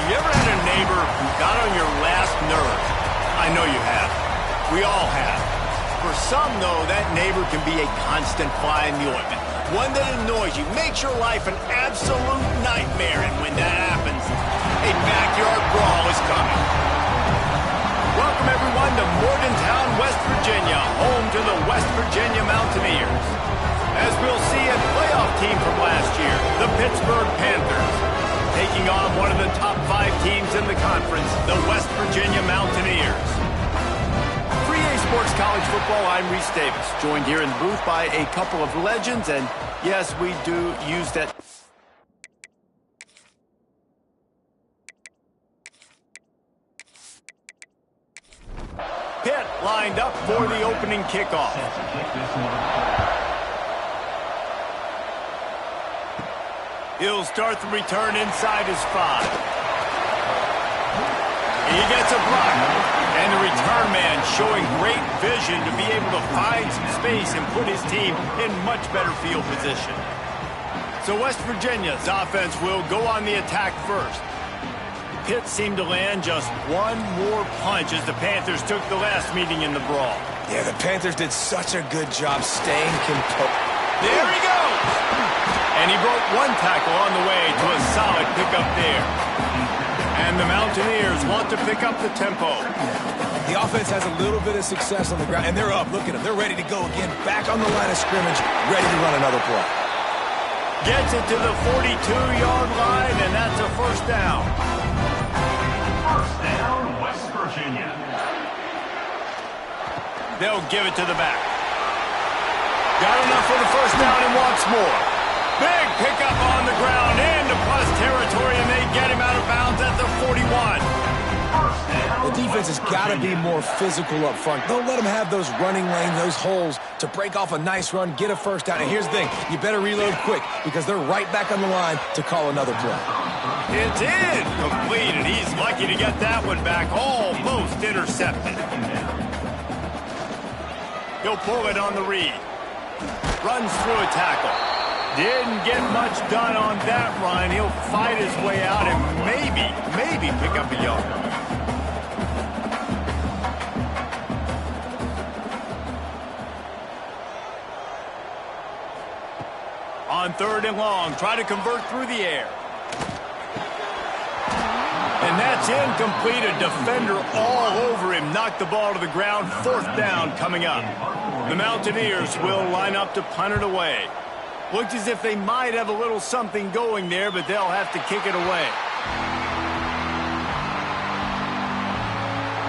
you ever had a neighbor who got on your last nerve? I know you have. We all have. For some, though, that neighbor can be a constant fly in the ointment. One that annoys you, makes your life an absolute nightmare, and when that happens, a backyard brawl is coming. Welcome, everyone, to Morgantown, West Virginia, home to the West Virginia Mountaineers. As we'll see, a playoff team from last year, the Pittsburgh Panthers, taking on one of the top 5 teams in the conference, the West Virginia Mountaineers. For EA Sports College Football, I'm Reese Davis, joined here in the booth by a couple of legends, and yes, we do use that. Pitt lined up for the opening kickoff. He'll start the return inside his 5. He gets a block, and the return man showing great vision to be able to find some space and put his team in much better field position. So West Virginia's offense will go on the attack first. Pitt seemed to land just one more punch as the Panthers took the last meeting in the brawl. Yeah, the Panthers did such a good job staying composed. There he goes! And he broke one tackle on the way to a solid pickup there. And the Mountaineers want to pick up the tempo. The offense has a little bit of success on the ground, and they're up. Look at them. They're ready to go again. Back on the line of scrimmage, ready to run another play. Gets it to the 42-yard line, and that's a first down. First down, West Virginia. They'll give it to the back. Got enough for the first down and wants more. Big pickup on the ground into plus territory, and they get him out of bounds at the 41. The defense has got to be more physical up front. Don't let them have those running lanes, those holes to break off a nice run, get a first down. And here's the thing, you better reload quick because they're right back on the line to call another play. It's in, completed. He's lucky to get that one back, almost intercepted. He'll pull it on the read. Runs through a tackle. Didn't get much done on that run. He'll fight his way out and maybe pick up a yard. On 3rd and long, try to convert through the air. And that's incomplete. A defender all over him. Knocked the ball to the ground. 4th down coming up. The Mountaineers will line up to punt it away. Looks as if they might have a little something going there, but they'll have to kick it away.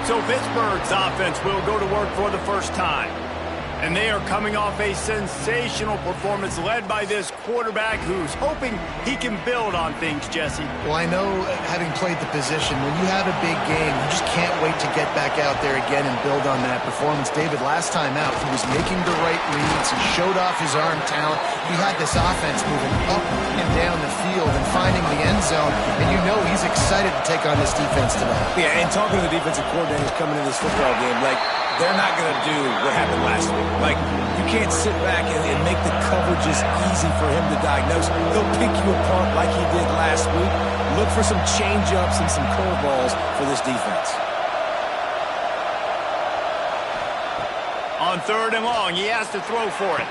So Pittsburgh's offense will go to work for the first time. And they are coming off a sensational performance led by this quarterback who's hoping he can build on things, Jesse. Well, I know, having played the position, when you have a big game, you just can't wait to get back out there again and build on that performance. David, last time out, he was making the right reads. He showed off his arm talent. He had this offense moving up and down the field and finding the end zone. And you know he's excited to take on this defense tonight. Yeah, and talking to the defensive coordinators coming into this football game, like, they're not going to do what happened last week. Like, you can't sit back and make the coverages easy for him to diagnose. He'll pick you apart like he did last week. Look for some change-ups and some curveballs for this defense. On 3rd and long, he has to throw for it.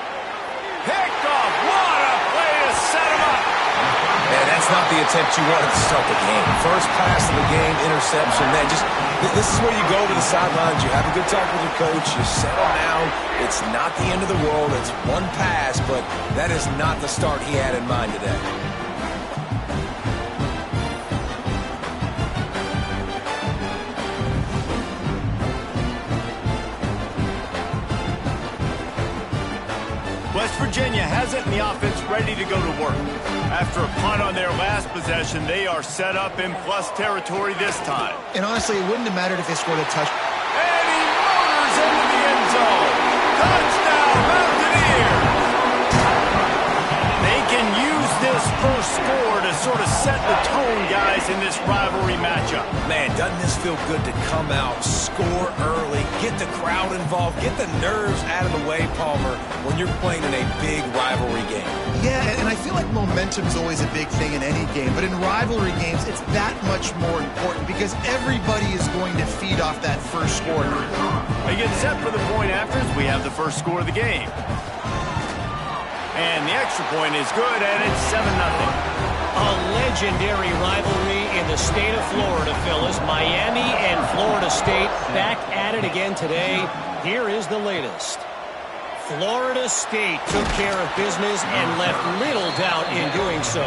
Picked off. What a play to set him up. And that's not the attempt you wanted to start the game. First pass of the game, interception. This is where you go to the sidelines. You have a good talk with your coach. You settle down. It's not the end of the world. It's one pass, but that is not the start he had in mind today. West Virginia has it, and the offense ready to go to work. After a punt on their last possession, they are set up in plus territory this time. And honestly, it wouldn't have mattered if they scored a touchdown. And he motors into the end zone. Touchdown, Mountaineers! They can use this first score to sort of set the tone, guys, in this rivalry matchup. Man, doesn't this feel good to come out, score early, get the crowd involved, get the nerves out of the way, Palmer, when you're playing in a big rivalry game? Yeah, and I feel like momentum's always a big thing in any game, but in rivalry games, it's that much more important because everybody is going to feed off that first score. They get set for the point afters. We have the first score of the game. And the extra point is good, and it's 7-0. A legendary rivalry in the state of Florida, Phyllis. Miami and Florida State back at it again today. Here is the latest. Florida State took care of business and left little doubt in doing so.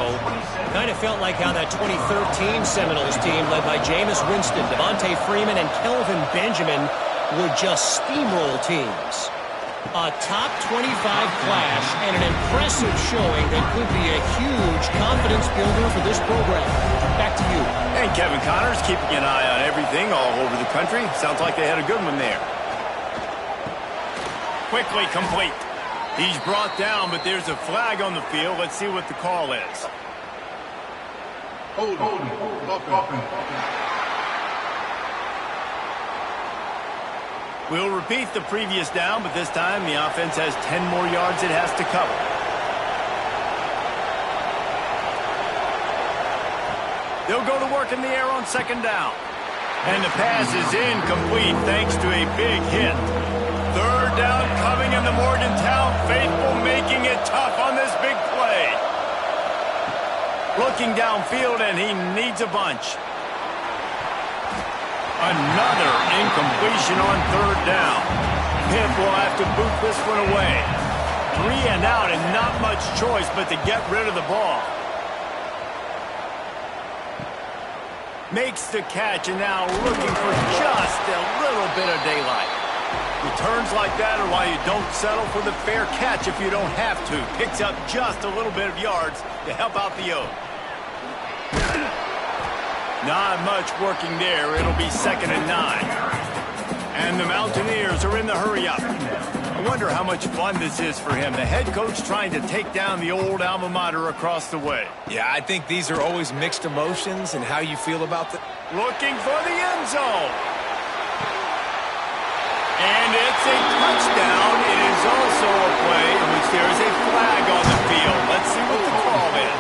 Kind of felt like how that 2013 Seminoles team led by Jameis Winston, Devontae Freeman, and Kelvin Benjamin would just steamroll teams. A top 25 clash and an impressive showing that could be a huge confidence builder for this program. Back to you. And Kevin Connors keeping an eye on everything all over the country. Sounds like they had a good one there. Quickly complete. He's brought down, but there's a flag on the field. Let's see what the call is. Hold on. We'll repeat the previous down, but this time the offense has 10 more yards it has to cover. They'll go to work in the air on second down. And the pass is incomplete thanks to a big hit. Third down coming, and the Morgantown faithful making it tough on this big play. Looking downfield, and he needs a bunch. Another incompletion on third down. Pitt will have to boot this one away. 3 and out, and not much choice but to get rid of the ball. Makes the catch, and now looking for just a little bit of daylight. Returns like that are why you don't settle for the fair catch if you don't have to. Picks up just a little bit of yards to help out the O's. Not much working there. It'll be 2nd and 9. And the Mountaineers are in the hurry-up. I wonder how much fun this is for him. The head coach trying to take down the old alma mater across the way. Yeah, I think these are always mixed emotions and how you feel about the... Looking for the end zone. And it's a touchdown. It is also a play in which there is a flag on the field. Let's see what the call is.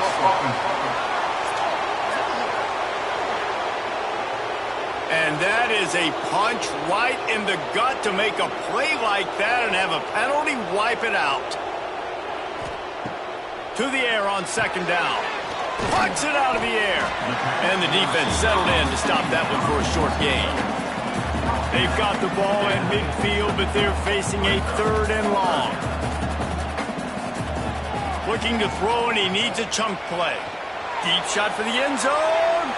And that is a punch right in the gut to make a play like that and have a penalty wipe it out. To the air on second down. Punch it out of the air. And the defense settled in to stop that one for a short gain. They've got the ball in midfield, but they're facing a 3rd and long. Looking to throw, and he needs a chunk play. Deep shot for the end zone.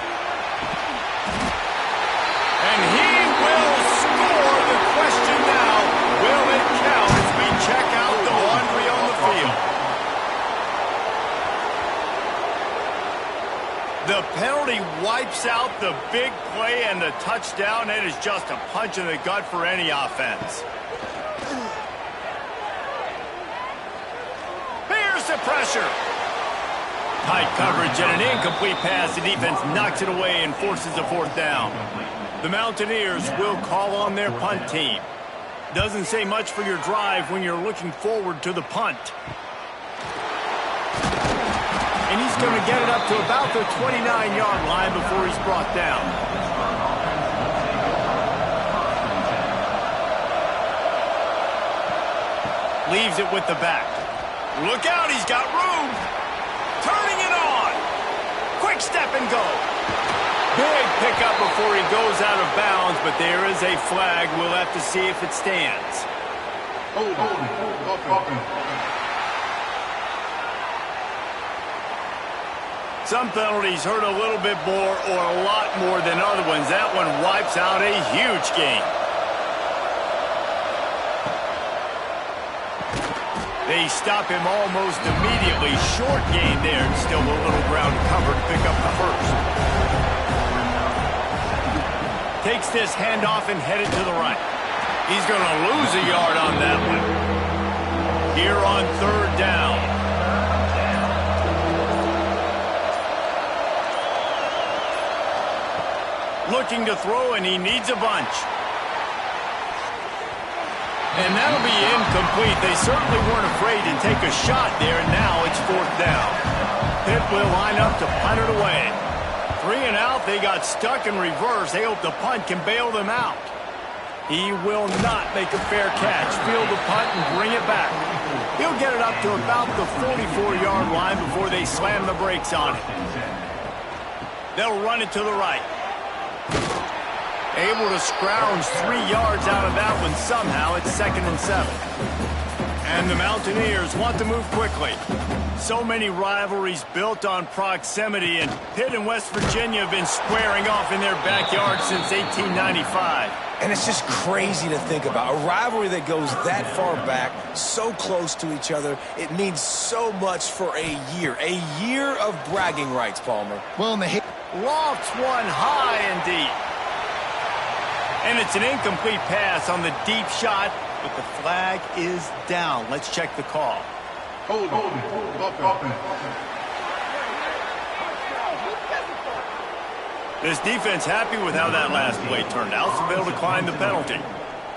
And he will score. The question now, will it count as we check out the laundry on the field? The penalty wipes out the big play and the touchdown. It is just a punch in the gut for any offense. Here's the pressure. Tight coverage and an incomplete pass. The defense knocks it away and forces a 4th down. The Mountaineers will call on their punt team. Doesn't say much for your drive when you're looking forward to the punt. And he's going to get it up to about the 29-yard line before he's brought down. Leaves it with the back. Look out, he's got room. Turning it on. Quick step and go. Big pickup before he goes out of bounds, but there is a flag. We'll have to see if it stands. Some penalties hurt a little bit more or a lot more than other ones. That one wipes out a huge game. They stop him almost immediately. Short gain there. Still a little ground covered to pick up the first. Takes this handoff and headed to the right. He's going to lose a yard on that one. Here on 3rd down. looking to throw, and he needs a bunch. And that'll be incomplete. They certainly weren't afraid to take a shot there, and now it's 4th down. Pitt will line up to punt it away. 3 and out, they got stuck in reverse. They hope the punt can bail them out. He will not make a fair catch. Field the punt and bring it back. He'll get it up to about the 44-yard line before they slam the brakes on it. They'll run it to the right. Able to scrounge 3 yards out of that one somehow. It's 2nd and 7. And the Mountaineers want to move quickly. So many rivalries built on proximity, and Pitt and West Virginia have been squaring off in their backyard since 1895. And it's just crazy to think about. A rivalry that goes that far back, so close to each other. It means so much for a year. A year of bragging rights, Palmer. Well, Lofts one high and deep. And it's an incomplete pass on the deep shot, but the flag is down. Let's check the call. Hold on. This defense happy with how that last play turned out, so they'll decline the penalty.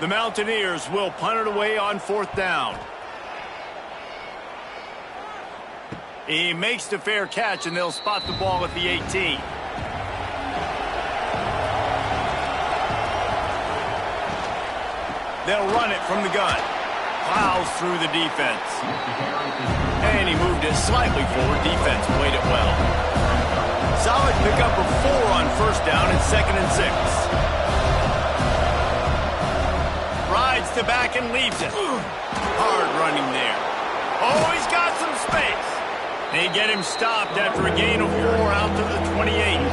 The Mountaineers will punt it away on 4th down. He makes the fair catch, and they'll spot the ball at the 18. They'll run it from the gun. Plows through the defense. And he moved it slightly forward. Defense played it well. Solid pickup of 4 on 1st down and 2nd and 6. Rides the back and leaves it. Hard running there. Oh, he's got some space. They get him stopped after a gain of 4 out to the 28.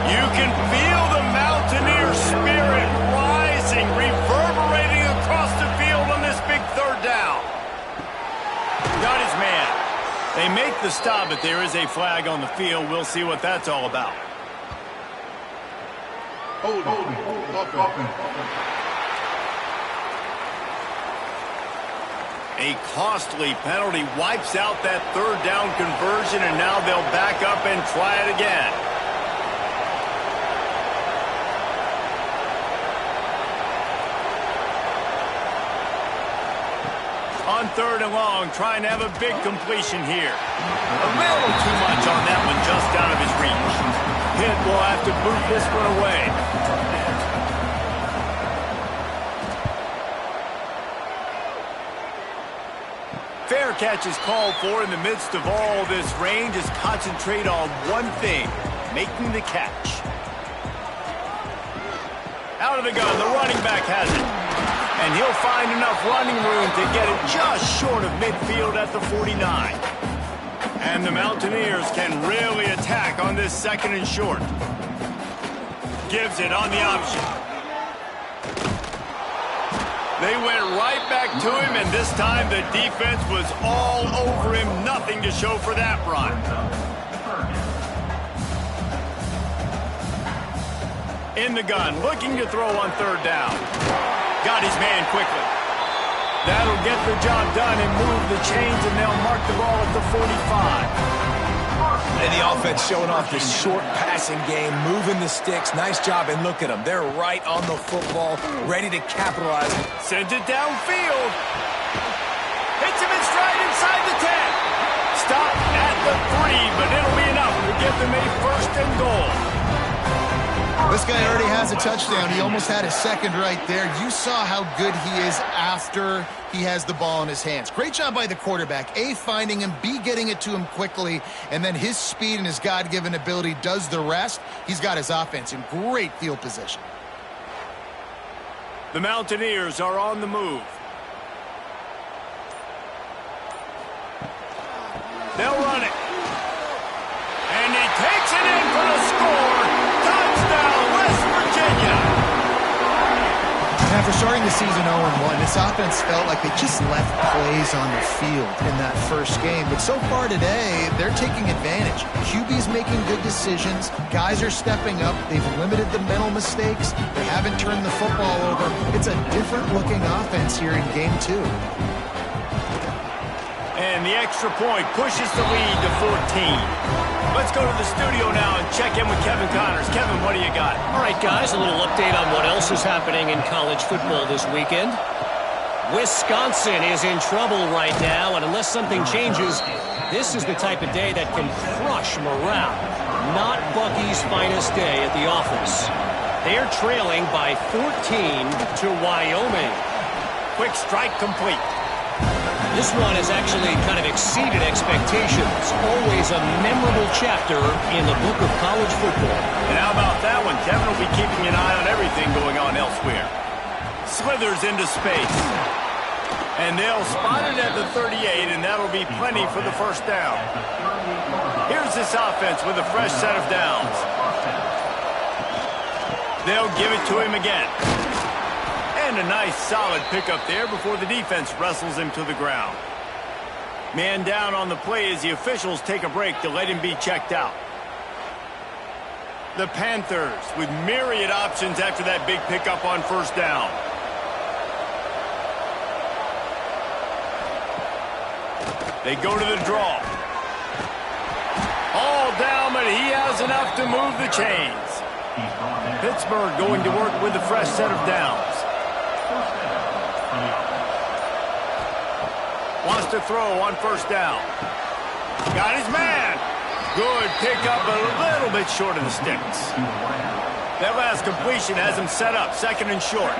You can feel the Mountaineer spirit rising, reverberating across the field on this big 3rd down. Got his man. They make the stop, but there is a flag on the field. We'll see what that's all about. Hold on. A costly penalty wipes out that 3rd down conversion, and now they'll back up and try it again. On 3rd and long, trying to have a big completion here. A little too much on that one, just out of his reach. Pitt will have to boot this one away. Fair catch is called for in the midst of all this rain. Just concentrate on one thing, making the catch. Out of the gun, the running back has it. And he'll find enough running room to get it just short of midfield at the 49. And the Mountaineers can really attack on this 2nd and short. Gives it on the option. They went right back to him, and this time the defense was all over him. Nothing to show for that run. In the gun, looking to throw on 3rd down. Got his man quickly. That'll get the job done and move the chains, and they'll mark the ball at the 45. And the offense showing off the short passing game, moving the sticks. Nice job, and look at them. They're right on the football, ready to capitalize. Sends it downfield. Hits him in stride inside the 10. Stop at the 3, but it'll be enough to give them a 1st and goal. This guy already has a touchdown. He almost had a 2nd right there. You saw how good he is after he has the ball in his hands. Great job by the quarterback. A, finding him, B, getting it to him quickly, and then his speed and his God-given ability does the rest. He's got his offense in great field position. The Mountaineers are on the move. They'll run it. And he takes it in for the score. Touchdown, West Virginia. After starting the season 0-1, this offense felt like they just left plays on the field in that first game. But so far today, they're taking advantage. QB's making good decisions. Guys are stepping up. They've limited the mental mistakes. They haven't turned the football over. It's a different-looking offense here in Game 2. And the extra point pushes the lead to 14. Let's go to the studio now and check in with Kevin Connors. Kevin, what do you got? All right, guys, a little update on what else is happening in college football this weekend. Wisconsin is in trouble right now, and unless something changes, this is the type of day that can crush morale. Not Bucky's finest day at the office. They're trailing by 14 to Wyoming. Quick strike complete. This one has actually kind of exceeded expectations. Always a memorable chapter in the book of college football. And how about that one? Kevin will be keeping an eye on everything going on elsewhere. Slithers into space. And they'll spot it at the 38, and that'll be plenty for the first down. Here's this offense with a fresh set of downs. They'll give it to him again. And a nice solid pickup there before the defense wrestles him to the ground. Man down on the play as the officials take a break to let him be checked out. The Panthers with myriad options after that big pickup on first down. They go to the draw. All down, but he has enough to move the chains. Pittsburgh going to work with a fresh set of downs. Wants to throw on first down. Got his man. Good pickup, but a little bit short of the sticks. That last completion has him set up, second and short.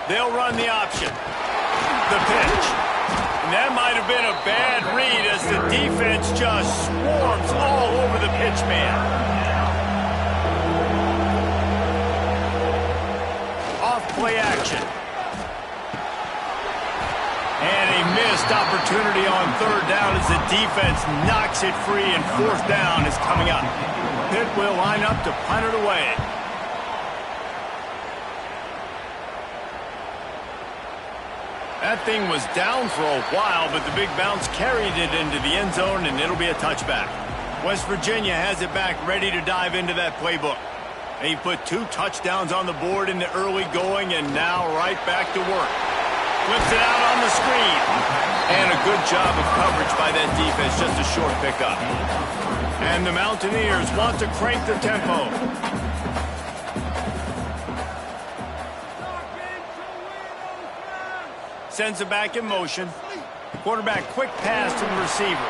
They'll run the option. The pitch. And that might have been a bad read as the defense just swarms all over the pitch man. Off play action. And a missed opportunity on third down as the defense knocks it free and fourth down is coming up. Pitt will line up to punt it away. That thing was down for a while, but the big bounce carried it into the end zone, and it'll be a touchback. West Virginia has it back ready to dive into that playbook. They put 2 touchdowns on the board in the early going, and now right back to work. Flips it out on the screen. And a good job of coverage by that defense, just a short pickup. And the Mountaineers want to crank the tempo. Sends it back in motion. Quarterback quick pass to the receiver.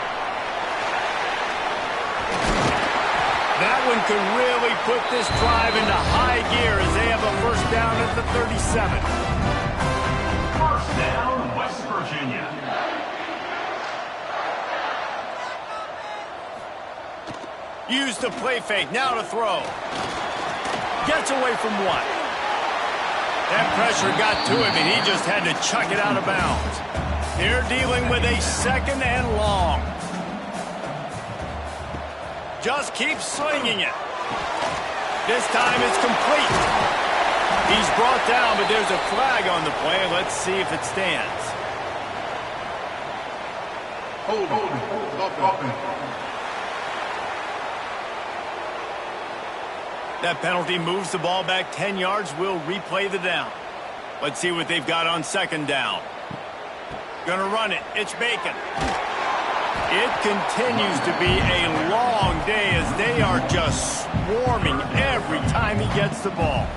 That one could really put this drive into high gear as they have a first down at the 37. First down, West Virginia. Use the play fake. Now to throw. Gets away from one. That pressure got to him, and he just had to chuck it out of bounds. They're dealing with a second and long. Just keep slinging it. This time it's complete. He's brought down, but there's a flag on the play. Let's see if it stands. Hold it. That penalty moves the ball back 10 yards. We'll replay the down. Let's see what they've got on second down. Gonna run it. It's Bacon. It continues to be a long day as they are just swarming every time he gets the ball.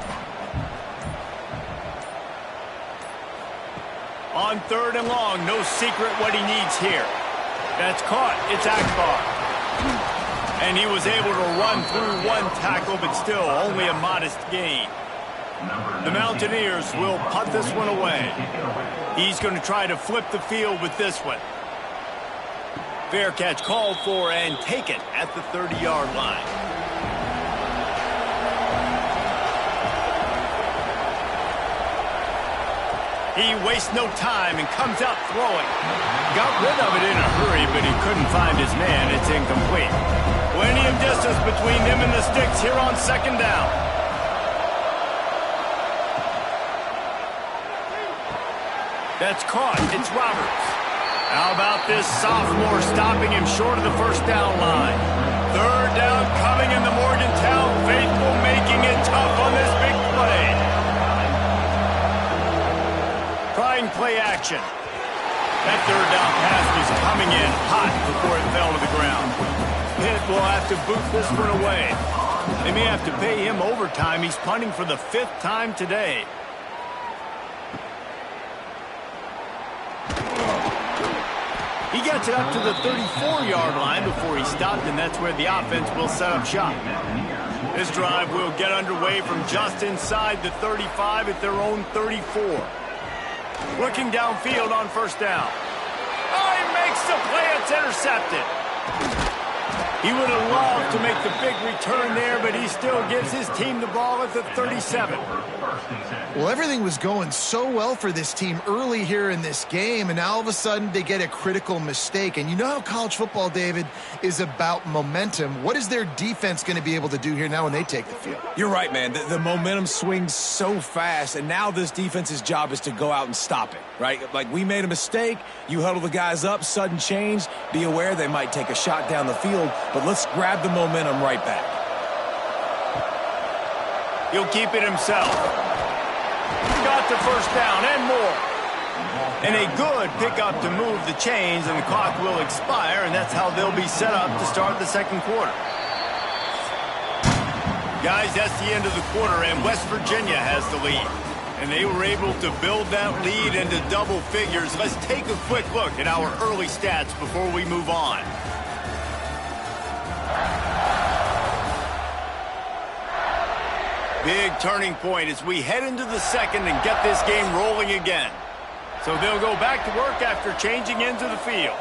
On third and long, no secret what he needs here. That's caught. It's Akbar. And he was able to run through one tackle, but still only a modest gain. The Mountaineers will punt this one away. He's going to try to flip the field with this one. Fair catch called for and taken at the 30-yard line. He wastes no time and comes out throwing. Got rid of it in a hurry, but he couldn't find his man. It's incomplete. Plenty of distance between him and the sticks here on second down. That's caught. It's Roberts. How about this sophomore stopping him short of the first down line? Third down coming in the Morgantown faithful, making it tough on this big play. action. That third down pass was coming in hot before it fell to the ground. Pitt will have to boot this one away. They may have to pay him overtime. He's punting for the 5th time today. He gets it up to the 34-yard line before he stopped, and that's where the offense will set up shop. This drive will get underway from just inside the 35 at their own 34. Looking downfield on first down. Oh, he makes the play. It's intercepted. He would have loved to make the big return there, but he still gives his team the ball at the 37. Well, everything was going so well for this team early here in this game, and now all of a sudden they get a critical mistake. And you know how college football, David, is about momentum. What is their defense going to be able to do here now when they take the field? You're right, man. The momentum swings so fast, and now this defense's job is to go out and stop it, right? Like, we made a mistake. You huddle the guys up, sudden change. Be aware they might take a shot down the field, but let's grab the momentum right back. He'll keep it himself. Got the first down and more. And a good pickup to move the chains, and the clock will expire, and that's how they'll be set up to start the second quarter. Guys, that's the end of the quarter, and West Virginia has the lead. And they were able to build that lead into double figures. Let's take a quick look at our early stats before we move on. Big turning point as we head into the second and get this game rolling again. So they'll go back to work after changing into the field.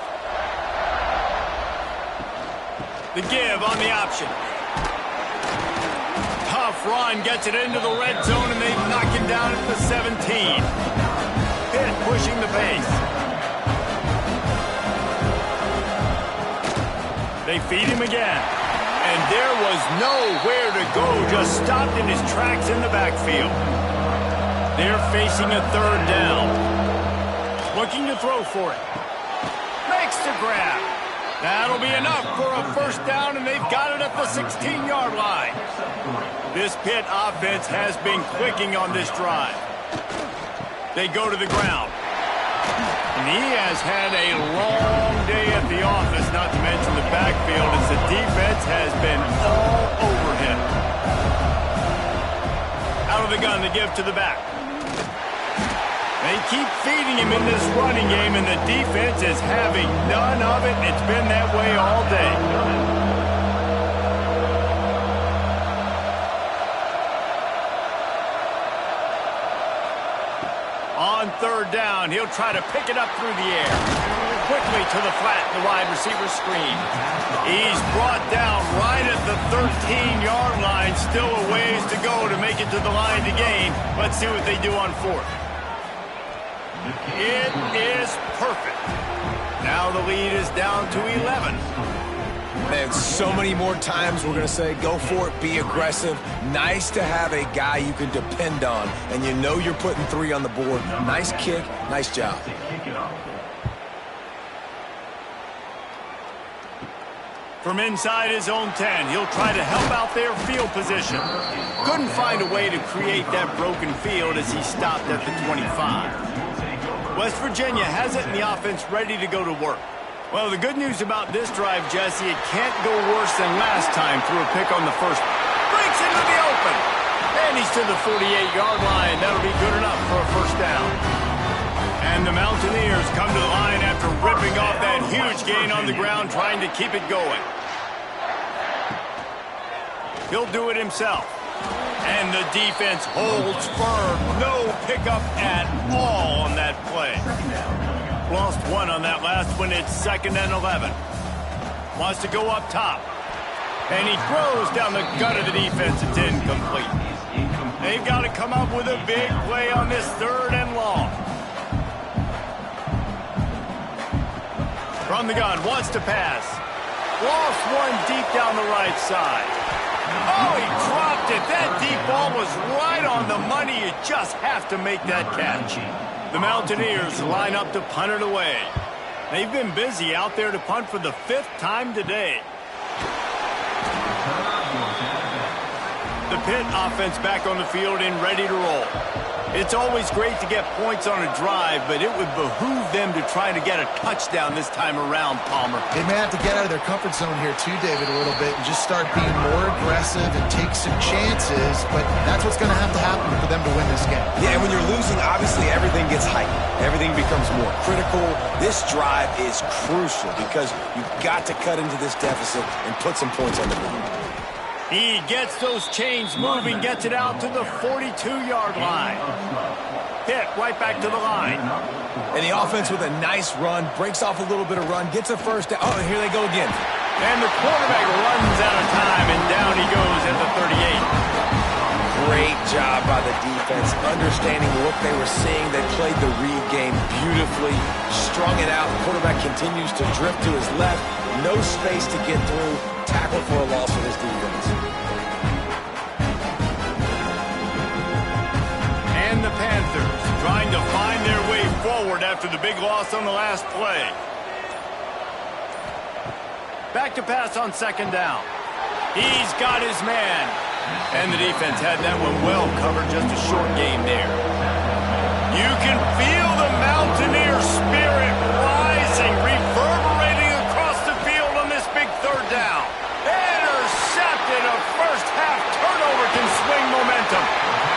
The give on the option. Tough run, gets it into the red zone, and they knock him down at the 17. Pitt pushing the pace. They feed him again. And there was nowhere to go, just stopped in his tracks in the backfield. They're facing a third down. Looking to throw for it. Makes the grab. That'll be enough for a first down, and they've got it at the 16-yard line. This Pitt offense has been clicking on this drive. They go to the ground. And he has had a long day at the office, not to mention the backfield, as the defense has been all over him. Out of the gun, the give to the back. They keep feeding him in this running game, and the defense is having none of it. It's been that way all day. On third down, he'll try to pick it up through the air. Quickly to the flat, the wide receiver screen. He's brought down right at the 13-yard line. Still a ways to go to make it to the line to gain. Let's see what they do on fourth. It is perfect. Now the lead is down to 11. Man, so many more times we're going to say, go for it, be aggressive. Nice to have a guy you can depend on, and you know you're putting 3 on the board. Nice kick, nice job. From inside his own 10, he'll try to help out their field position. Couldn't find a way to create that broken field as he stopped at the 25. West Virginia has it, and the offense ready to go to work. Well, the good news about this drive, Jesse, it can't go worse than last time through a pick on the first. Breaks into the open. And he's to the 48-yard line. That'll be good enough for a first down. And the Mountaineers come to the line after ripping off that huge gain on the ground, trying to keep it going. He'll do it himself. And the defense holds firm. No pickup at all on that play. Lost 1 on that last one. It's 2nd and 11. Wants to go up top. And he throws down the gut of the defense. It's incomplete. They've got to come up with a big play on this 3rd and long. From the gun, wants to pass. Lost 1 deep down the right side. Oh, he dropped it. That deep ball was right on the money. You just have to make that catch. The Mountaineers line up to punt it away. They've been busy out there to punt for the 5th time today. The Pitt offense back on the field and ready to roll. It's always great to get points on a drive, but it would behoove them to try to get a touchdown this time around, Palmer. They may have to get out of their comfort zone here too, David, a little bit and just start being more aggressive and take some chances, but that's what's going to happen for them to win this game. Yeah, and when you're losing, obviously everything gets heightened. Everything becomes more critical. This drive is crucial because you've got to cut into this deficit and put some points on the board. He gets those chains moving, gets it out to the 42-yard line. Hit right back to the line. And the offense with a nice run, breaks off a little bit of run, gets a first down. Oh, and here they go again. And the quarterback runs out of time, and down he goes at the 38. Great job by the defense, understanding what they were seeing. They played the read game beautifully, strung it out. The quarterback continues to drift to his left. No space to get through. Tackle for a loss for this defense. And the Panthers trying to find their way forward after the big loss on the last play. Back to pass on second down. He's got his man. And the defense had that one well covered, just a short game there. You can feel the Mountaineer spirit rising, reverberating across the field on this big third down. Intercepted. A first half turnover can swing momentum.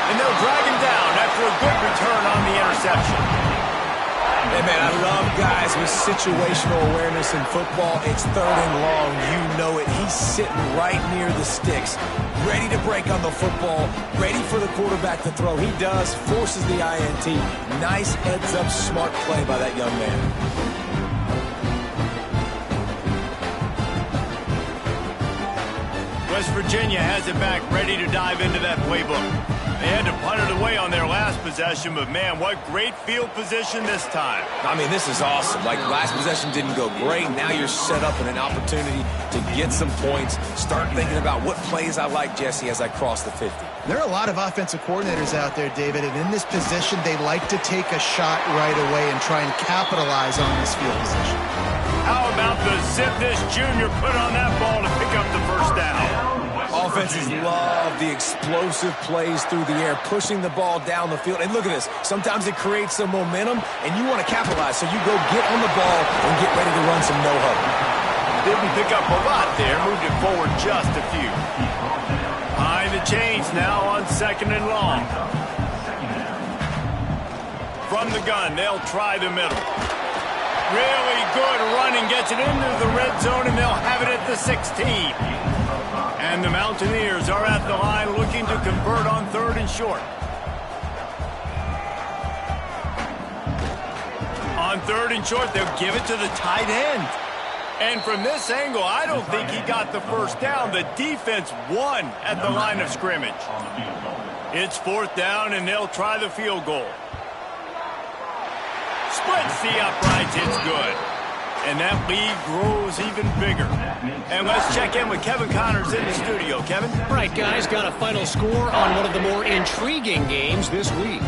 And they'll drag him down after a good return on the interception. Hey, man, I love guys with situational awareness in football. It's third and long. You know it. He's sitting right near the sticks, ready to break on the football, ready for the quarterback to throw. He does, forces the INT. Nice heads-up, smart play by that young man. West Virginia has it back, ready to dive into that playbook. They had to punt it away on their last possession, but man, what great field position this time. I mean, this is awesome. Like, last possession didn't go great. Now you're set up in an opportunity to get some points. Start thinking about what plays I like, Jesse, as I cross the 50. There are a lot of offensive coordinators out there, David, and in this position, they like to take a shot right away and try and capitalize on this field position. How about the zip this junior put on that ball to pick up the first down? Offenses love the explosive plays through the air, pushing the ball down the field. And look at this. Sometimes it creates some momentum, and you want to capitalize. So you go get on the ball and get ready to run some no-huddle. Didn't pick up a lot there. Moved it forward just a few. Behind the chains now on second and long. From the gun, they'll try the middle. Really good running. Gets it into the red zone, and they'll have it at the 16. And the Mountaineers are at the line looking to convert on third and short. On third and short, they'll give it to the tight end. And from this angle, I don't think he got the first down. The defense won at the line of scrimmage. It's fourth down, and they'll try the field goal. Splits the uprights. It's good. And that lead grows even bigger. And let's check in with Kevin Connors in the studio. Kevin? All right, guys, got a final score on one of the more intriguing games this week.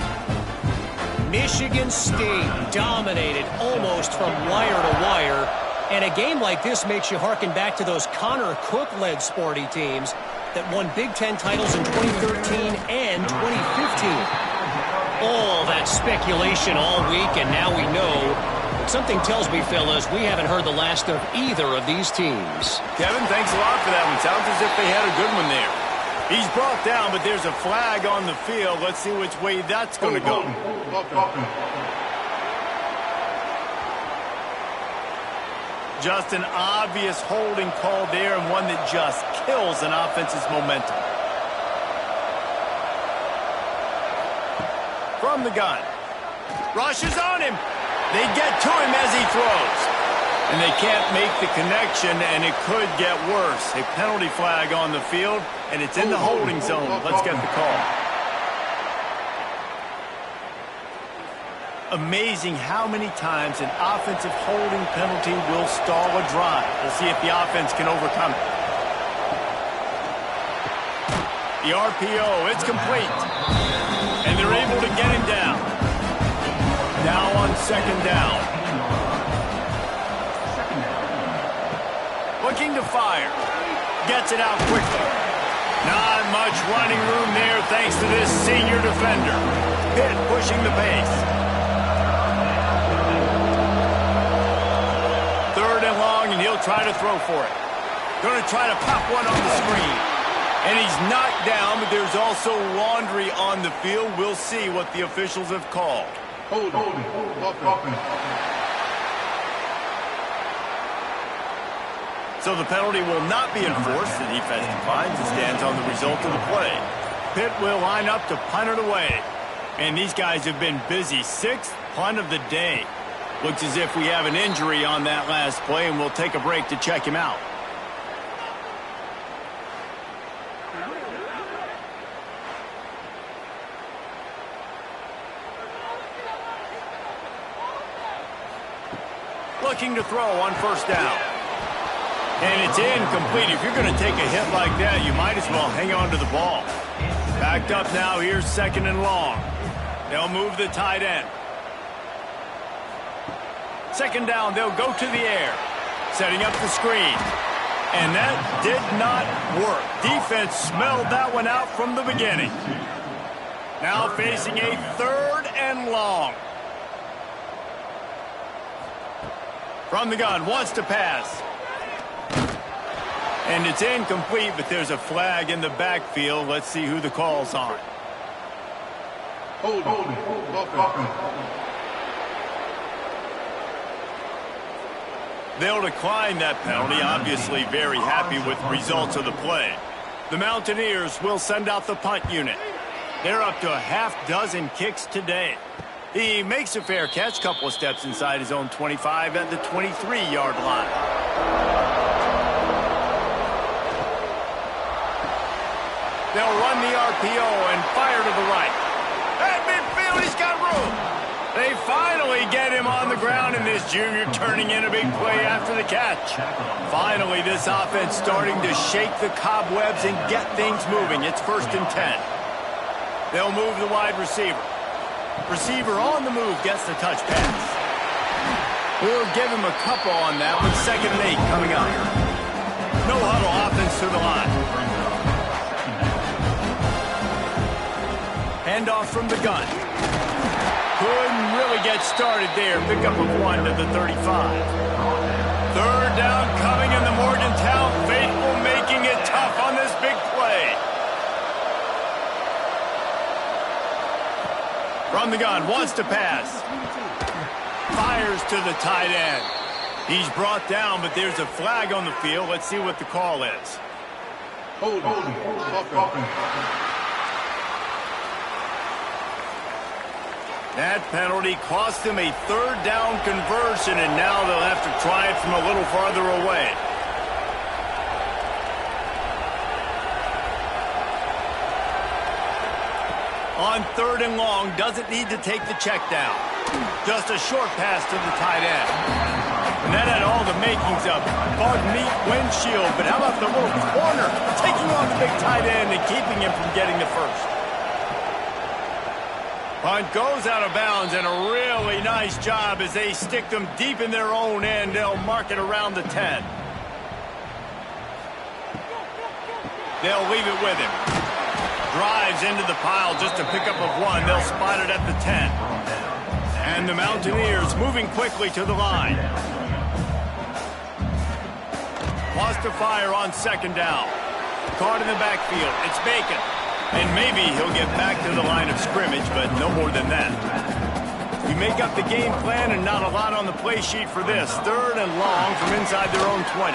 Michigan State dominated almost from wire to wire. And a game like this makes you harken back to those Connor Cook-led Sparty teams that won Big Ten titles in 2013 and 2015. All that speculation all week, and now we know. Something tells me, fellas, we haven't heard the last of either of these teams. Kevin, thanks a lot for that one. Sounds as if they had a good one there. He's brought down, but there's a flag on the field. Let's see which way that's going to go. Just an obvious holding call there, and one that just kills an offense's momentum. From the gun. Rushes on him. They get to him as he throws. And they can't make the connection, and it could get worse. A penalty flag on the field, and it's in the holding zone. Let's get the call. Amazing how many times an offensive holding penalty will stall a drive. We'll see if the offense can overcome it. The RPO, it's complete. And they're able to get him down. Now on second down. Looking to fire. Gets it out quickly. Not much running room there thanks to this senior defender. Pitt pushing the pace. Third and long, and he'll try to throw for it. Going to try to pop one on the screen. And he's knocked down, but there's also laundry on the field. We'll see what the officials have called. Hold offense. So the penalty will not be enforced. The defense declines and stands on the result of the play. Pitt will line up to punt it away. And these guys have been busy. 6th punt of the day. Looks as if we have an injury on that last play, and we'll take a break to check him out. Looking to throw on first down. And it's incomplete. If you're going to take a hit like that, you might as well hang on to the ball. Backed up now. Here's 2nd and long. They'll move the tight end. 2nd down. They'll go to the air. Setting up the screen. And that did not work. Defense smelled that one out from the beginning. Now facing a 3rd and long. From the gun, wants to pass. And it's incomplete, but there's a flag in the backfield. Let's see who the call's on. Hold offense. They'll decline that penalty, obviously very happy with the results of the play. The Mountaineers will send out the punt unit. They're up to a half-dozen kicks today. He makes a fair catch, couple of steps inside his own 25 at the 23-yard line. They'll run the RPO and fire to the right. At midfield, he's got room. They finally get him on the ground, and this junior turning in a big play after the catch. Finally, this offense starting to shake the cobwebs and get things moving. It's 1st and 10. They'll move the wide receiver. Receiver on the move gets the touch pass. We'll give him a couple on that with 2nd and 8 coming up. No huddle offense to the line. Handoff from the gun. Couldn't really get started there. Pick up of 1 to the 35. 3rd down coming, in the Morgantown faithful making it tough on this big play. From the gun, wants to pass. Fires to the tight end. He's brought down, but there's a flag on the field. Let's see what the call is. Hold offense. That penalty cost him a 3rd down conversion, and now they'll have to try it from a little farther away. On 3rd and long, doesn't need to take the check down. Just a short pass to the tight end. And that had all the makings of bug meat windshield, but how about the little corner taking on the big tight end and keeping him from getting the first? Punt goes out of bounds, and a really nice job as they stick them deep in their own end. They'll mark it around the 10. They'll leave it with him. Drives into the pile just to pick up of 1. They'll spot it at the 10. And the Mountaineers moving quickly to the line. Wants to fire on 2nd down. Caught in the backfield. It's Bacon. And maybe he'll get back to the line of scrimmage, but no more than that. We make up the game plan and not a lot on the play sheet for this. 3rd and long from inside their own 20.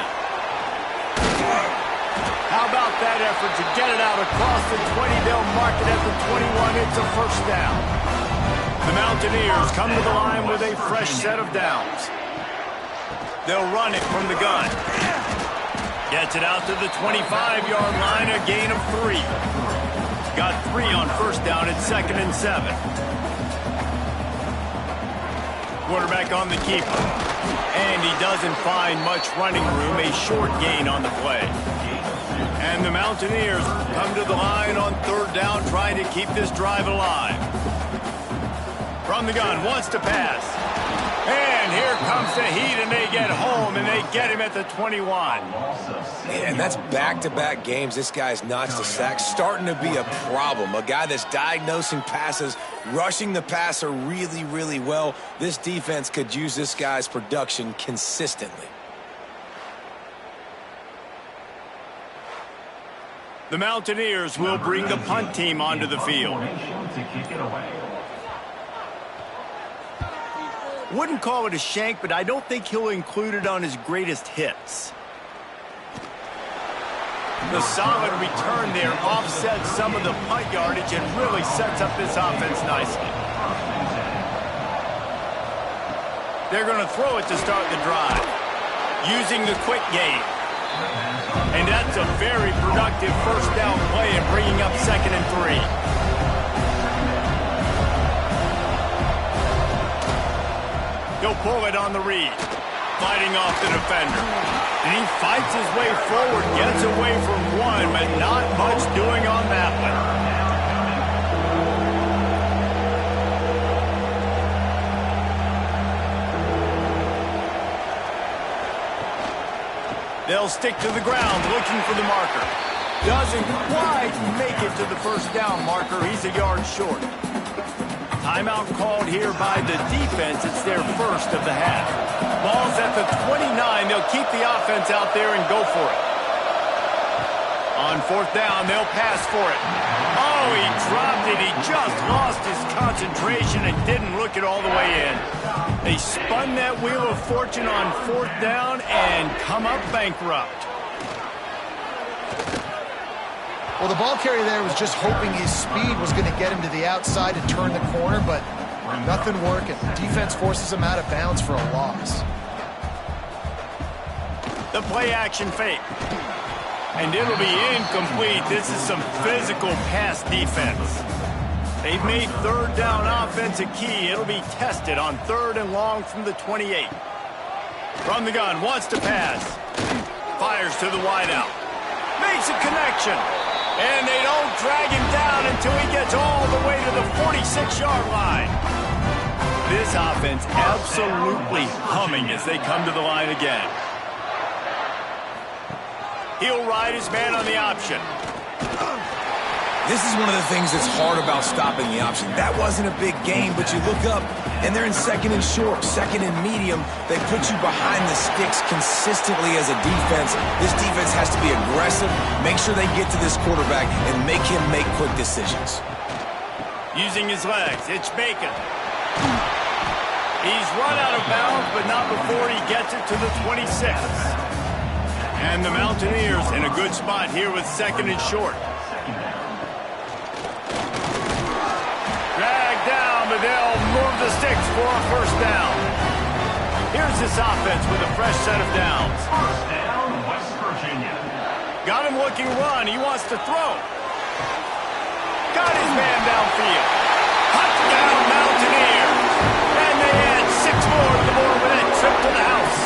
How about that effort to get it out across the 20? They'll mark it at the 21. It's a 1st down. The Mountaineers come to the line with a fresh set of downs. They'll run it from the gun. Gets it out to the 25-yard line, a gain of 3. Got 3 on 1st down. It's 2nd and 7. Quarterback on the keeper. And he doesn't find much running room. A short gain on the play. And the Mountaineers come to the line on 3rd down, trying to keep this drive alive. From the gun, wants to pass. And here comes the heat, and they get home, and they get him at the 21. And that's back-to-back games. This guy's notched the sack, starting to be a problem. A guy that's diagnosing passes, rushing the passer really, really well. This defense could use this guy's production consistently. The Mountaineers will bring the punt team onto the field. Wouldn't call it a shank, but I don't think he'll include it on his greatest hits. The solid return there offsets some of the punt yardage and really sets up this offense nicely. They're going to throw it to start the drive, using the quick game. And that's a very productive first down play and bringing up 2nd and 3. He'll pull it on the read, fighting off the defender. And he fights his way forward, gets away from one, but not much doing on that one. They'll stick to the ground, looking for the marker. Doesn't quite make it to the first down marker. He's a yard short. Timeout called here by the defense. It's their first of the half. Ball's at the 29. They'll keep the offense out there and go for it. On 4th down, they'll pass for it. Oh, he dropped it. He just lost his concentration and didn't look it all the way in. They spun that wheel of fortune on 4th down and come up bankrupt. Well, the ball carrier there was just hoping his speed was going to get him to the outside and turn the corner, but nothing working. Defense forces him out of bounds for a loss. The play-action fake. And it'll be incomplete. This is some physical pass defense. They've made 3rd down offense a key. It'll be tested on 3rd and long from the 28. From the gun, wants to pass. Fires to the wideout. Makes a connection. And they don't drag him down until he gets all the way to the 46-yard line. This offense absolutely humming as they come to the line again. He'll ride his man on the option. This is one of the things that's hard about stopping the option. That wasn't a big game, but you look up, and they're in 2nd and short, 2nd and medium. They put you behind the sticks consistently as a defense. This defense has to be aggressive, make sure they get to this quarterback, and make him make quick decisions. Using his legs, it's Bacon. He's run out of bounds, but not before he gets it to the 26. And the Mountaineers in a good spot here with 2nd and short. Dragged down, but they'll move the sticks for a first down. Here's this offense with a fresh set of downs. First down, West Virginia. Got him looking run. He wants to throw. Got his man downfield. Touchdown, Mountaineers. And they add 6 more to the board with that trip to the house.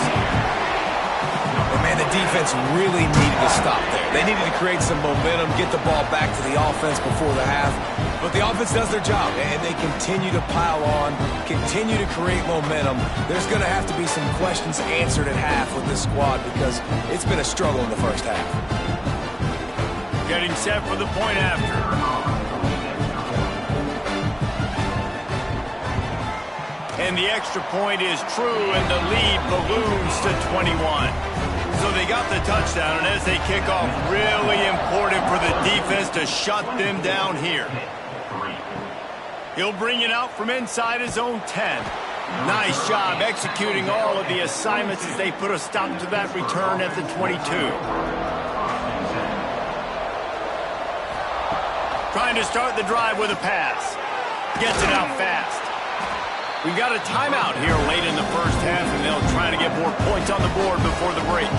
But man, the defense really needed to stop there. They needed to create some momentum, get the ball back to the offense before the half. But the offense does their job, and they continue to pile on, continue to create momentum. There's going to have to be some questions answered at half with this squad because it's been a struggle in the first half. Getting set for the point after. And the extra point is true, and the lead balloons to 21. So they got the touchdown, and as they kick off, really important for the defense to shut them down here. He'll bring it out from inside his own 10. Nice job executing all of the assignments as they put a stop to that return at the 22. Trying to start the drive with a pass. Gets it out fast. We've got a timeout here late in the first half, and they'll try to get more points on the board before the break.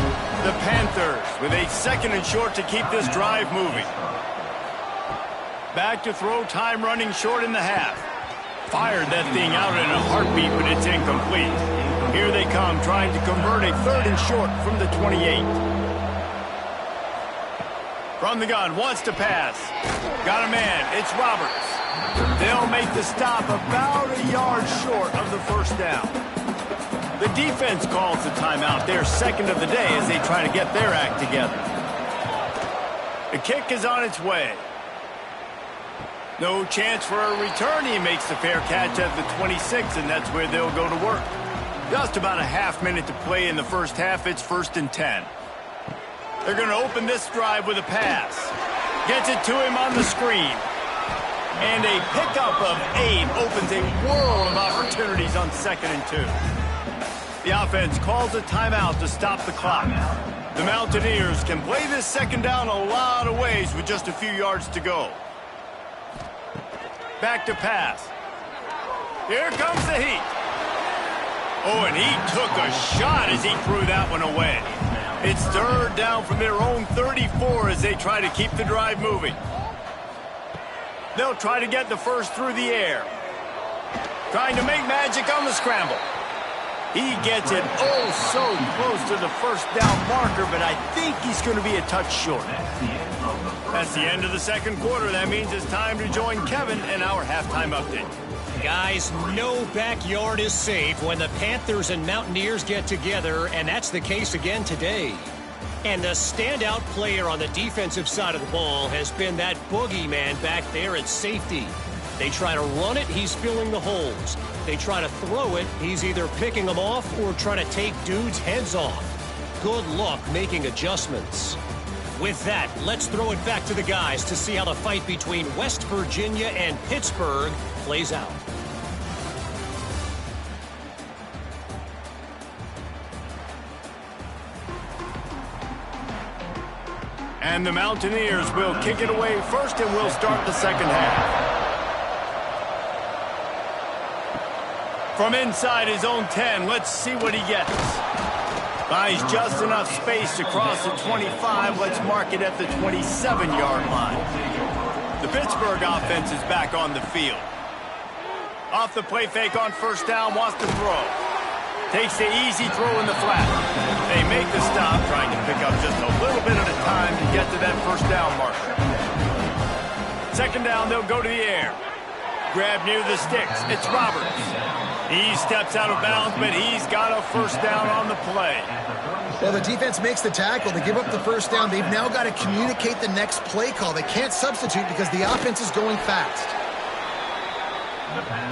The Panthers with a 2nd and short to keep this drive moving. Back to throw, time running short in the half. Fired that thing out in a heartbeat, but it's incomplete. Here they come, trying to convert a 3rd and short from the 28. From the gun, wants to pass. Got a man, it's Roberts. They'll make the stop about a yard short of the first down. The defense calls the timeout. Their second of the day as they try to get their act together. The kick is on its way. No chance for a return. He makes the fair catch at the 26, and that's where they'll go to work. Just about a half minute to play in the first half. It's 1st and 10. They're going to open this drive with a pass. Gets it to him on the screen. And a pickup of 8 opens a world of opportunities on 2nd and 2. The offense calls a timeout to stop the clock. The Mountaineers can play this second down a lot of ways with just a few yards to go. Back to pass. Here comes the heat. Oh, and he took a shot as he threw that one away. It's 3rd down from their own 34 as they try to keep the drive moving. They'll try to get the first through the air. Trying to make magic on the scramble. He gets it oh so close to the first down marker, but I think he's going to be a touch short. That's the end of the second quarter. That means it's time to join Kevin in our halftime update. Guys, no backyard is safe when the Panthers and Mountaineers get together, and that's the case again today. And the standout player on the defensive side of the ball has been that boogeyman back there at safety. They try to run it, he's filling the holes. They try to throw it, he's either picking them off or trying to take dudes' heads off. Good luck making adjustments. With that, let's throw it back to the guys to see how the fight between West Virginia and Pittsburgh plays out. And the Mountaineers will kick it away first, and we'll start the second half. From inside his own 10, let's see what he gets. Buys just enough space to cross the 25. Let's mark it at the 27-yard line. The Pittsburgh offense is back on the field. Off the play fake on first down, wants to throw. Takes the easy throw in the flat. They make the stop, trying to pick up just a little bit at a time to get to that first down marker. Second down, they'll go to the air. Grab near the sticks. It's Roberts. He steps out of bounds, but he's got a first down on the play. Well, the defense makes the tackle. They give up the first down. They've now got to communicate the next play call. They can't substitute because the offense is going fast.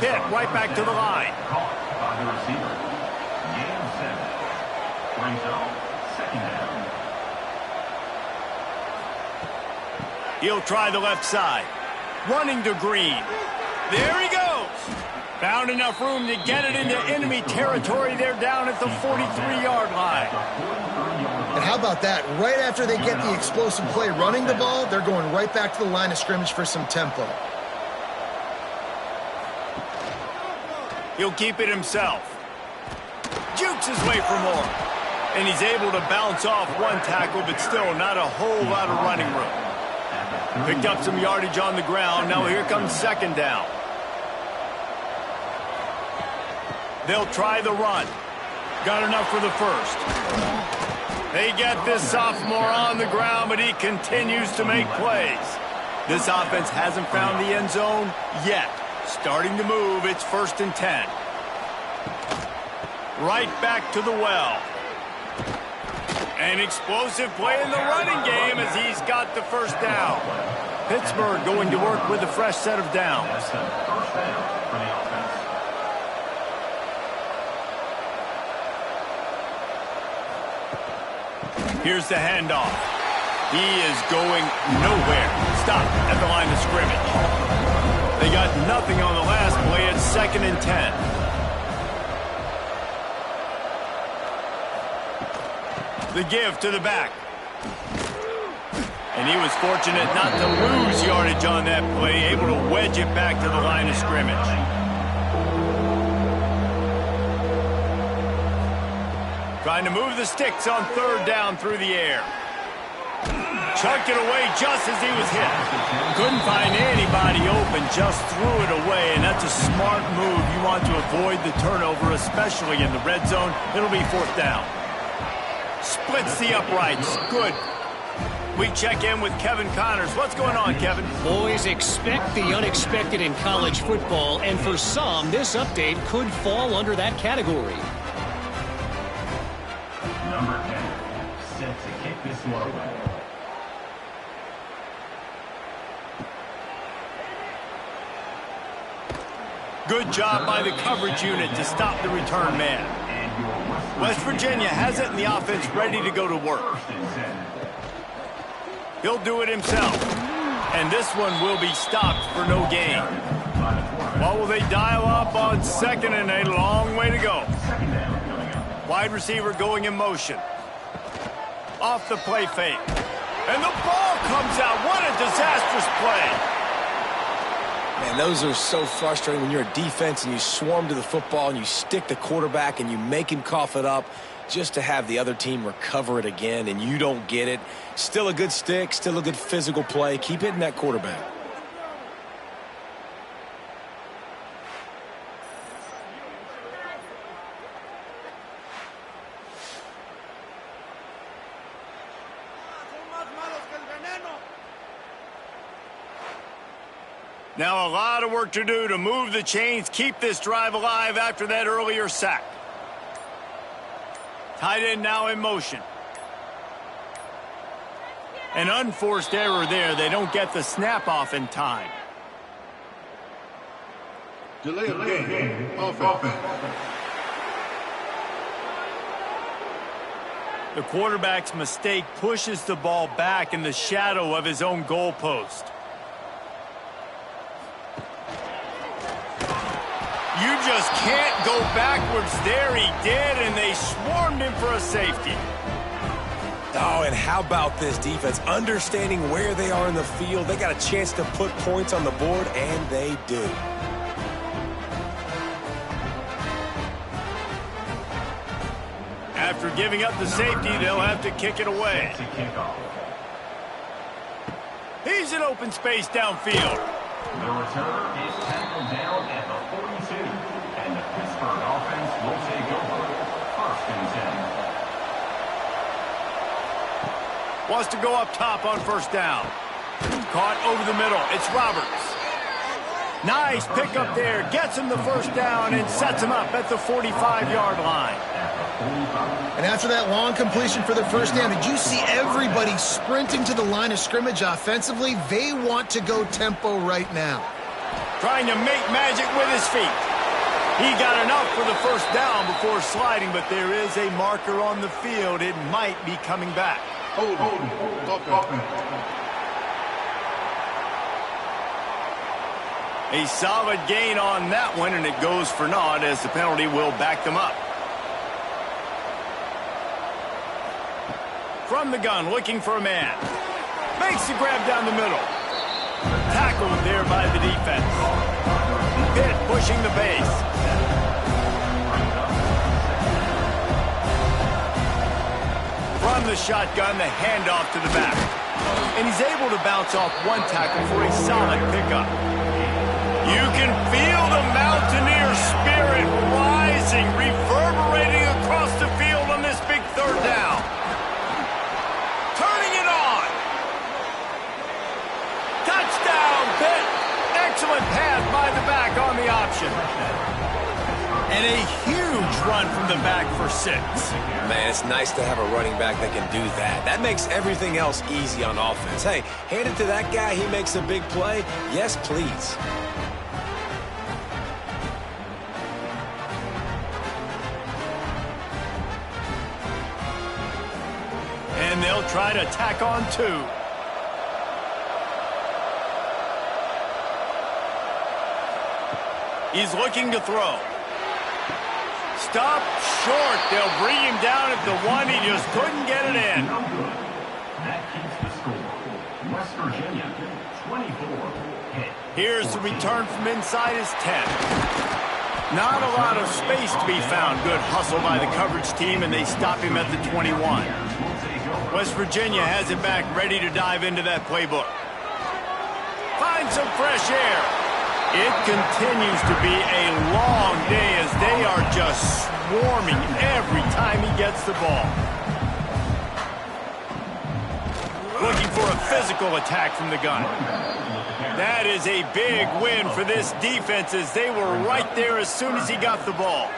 Hit right back to the line. By the receiver. Game 7. Brings up 2nd down. He'll try the left side. Running to Green. There he goes. Found enough room to get it into enemy territory. They're down at the 43-yard line. And how about that? Right after they get the explosive play running the ball, they're going right back to the line of scrimmage for some tempo. He'll keep it himself. Jukes his way for more. And he's able to bounce off one tackle, but still not a whole lot of running room. Picked up some yardage on the ground. Now here comes second down. They'll try the run. Got enough for the first. They get this sophomore on the ground, but he continues to make plays. This offense hasn't found the end zone yet. Starting to move, it's 1st and 10. Right back to the well. An explosive play in the running game as he's got the first down. Pittsburgh going to work with a fresh set of downs. That's the first down for the offense. Here's the handoff. He is going nowhere. Stop at the line of scrimmage. They got nothing on the last play. It's 2nd and 10. The give to the back. And he was fortunate not to lose yardage on that play, able to wedge it back to the line of scrimmage. Trying to move the sticks on 3rd down through the air. Chucked it away just as he was hit. Couldn't find anybody open, just threw it away, and that's a smart move. You want to avoid the turnover, especially in the red zone. It'll be 4th down. Splits the uprights. Good. We check in with Kevin Connors. What's going on, Kevin? Boys, expect the unexpected in college football, and for some, this update could fall under that category. Good job by the coverage unit to stop the return man. West Virginia has it in the offense ready to go to work. He'll do it himself. And this one will be stopped for no gain. What will they dial up on second and a long way to go? Wide receiver going in motion. Off the play fake. And the ball comes out. What a disastrous play. Man, those are so frustrating when you're a defense and you swarm to the football and you stick the quarterback and you make him cough it up just to have the other team recover it again and you don't get it. Still a good stick, still a good physical play. Keep hitting that quarterback. Now a lot of work to do to move the chains, keep this drive alive after that earlier sack. Tight end now in motion. An unforced error there. They don't get the snap off in time. Delay of game. Offense. The quarterback's mistake pushes the ball back in the shadow of his own goalpost. You just can't go backwards there. He did, and they swarmed him for a safety. Oh, and how about this defense? Understanding where they are in the field. They got a chance to put points on the board, and they do. After giving up the safety, they'll have to kick it away. He's in open space downfield. The returner is tackled down at the 42, and the Pittsburgh offense will take over. 1st and 10. Wants to go up top on first down. Caught over the middle. It's Roberts. Nice pickup there. Gets him the first down and sets him up at the 45-yard line. And after that long completion for the first down, did you see everybody sprinting to the line of scrimmage offensively? They want to go tempo right now. Trying to make magic with his feet. He got enough for the first down before sliding, but there is a marker on the field. It might be coming back. Hold. A solid gain on that one, and it goes for naught as the penalty will back them up. From the gun, looking for a man. Makes the grab down the middle. Tackled there by the defense. Pitt pushing the base. From the shotgun, the handoff to the back. And he's able to bounce off one tackle for a solid pickup. You can feel the Mountaineer spirit rising, reverberating across the field on this big third down. Turning it on. Touchdown, Pitt. Excellent pass by the back on the option. And a huge run from the back for 6. Man, it's nice to have a running back that can do that. That makes everything else easy on offense. Hey, hand it to that guy. He makes a big play. Yes, please. And they'll try to tack on 2. He's looking to throw. Stop short. They'll bring him down at the 1. He just couldn't get it in. No good. That keeps the score. West Virginia, 24. Hit. Here's the return from inside his 10. Not a lot of space to be found. Good hustle by the coverage team, and they stop him at the 21. West Virginia has it back, ready to dive into that playbook. Find some fresh air. It continues to be a long day as they are just swarming every time he gets the ball. Looking for a physical attack from the gun. That is a big win for this defense as they were right there as soon as he got the ball.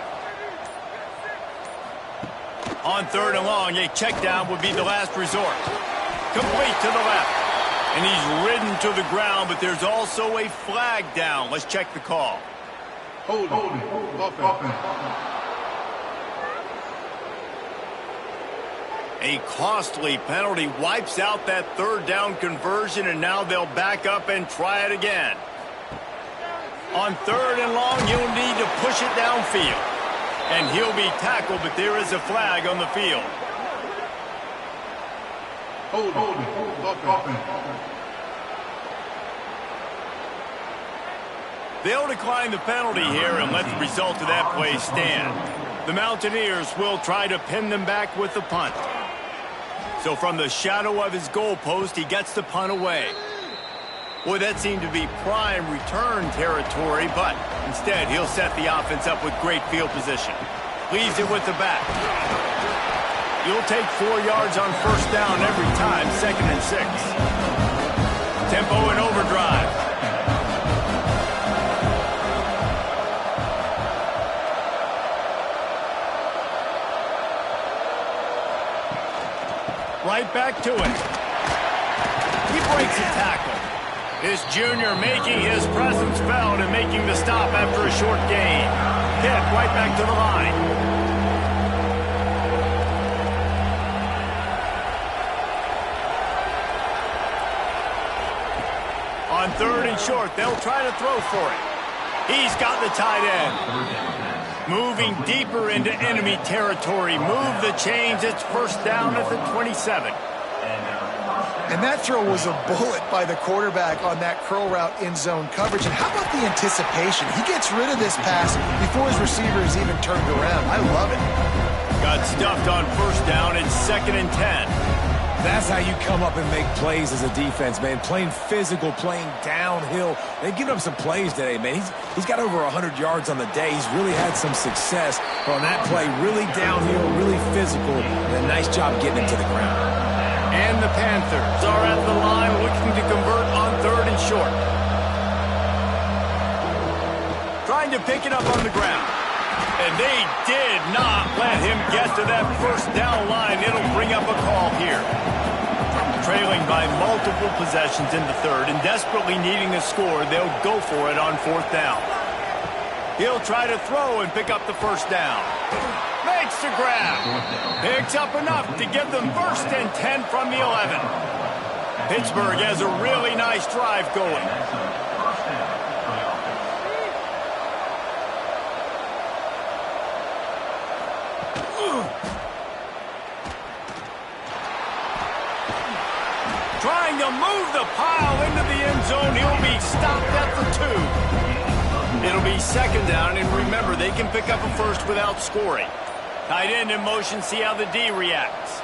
On 3rd and long, a check down would be the last resort. Complete to the left. And he's ridden to the ground, but there's also a flag down. Let's check the call. Holding. Offense. A costly penalty wipes out that third down conversion, and now they'll back up and try it again. On third and long, you'll need to push it downfield. And he'll be tackled, but there is a flag on the field. Holding. Offense. They'll decline the penalty here and let the result of that play stand. The Mountaineers will try to pin them back with the punt. So from the shadow of his goalpost, he gets the punt away. Boy, that seemed to be prime return territory, but instead he'll set the offense up with great field position. Leaves it with the back. You'll take 4 yards on first down every time, 2nd and 6. Tempo and overdrive. Right back to it. He breaks a tackle. This junior making his presence felt and making the stop after a short gain. Hit right back to the line. On third and short, they'll try to throw for it. He's got the tight end. Moving deeper into enemy territory. Move the chains. It's first down at the 27. And that throw was a bullet by the quarterback on that curl route in zone coverage. And how about the anticipation? He gets rid of this pass before his receiver is even turned around. I love it. Got stuffed on first down. It's 2nd and 10. That's how you come up and make plays as a defense, man. Playing physical, playing downhill. They've given up some plays today, man. He's got over 100 yards on the day. He's really had some success. But on that play, really downhill, really physical, and a nice job getting him to the ground. And the Panthers are at the line looking to convert on third and short. Trying to pick it up on the ground. And they did not let him get to that first down line. It'll bring up a call here. Trailing by multiple possessions in the third and desperately needing a score, they'll go for it on fourth down. He'll try to throw and pick up the first down. Makes the grab. Picks up enough to get them 1st and 10 from the 11. Pittsburgh has a really nice drive going. Trying to move the pile into the end zone. He'll be stopped at the 2. It'll be 2nd down, and remember, they can pick up a first without scoring. Tight end in motion, see how the D reacts.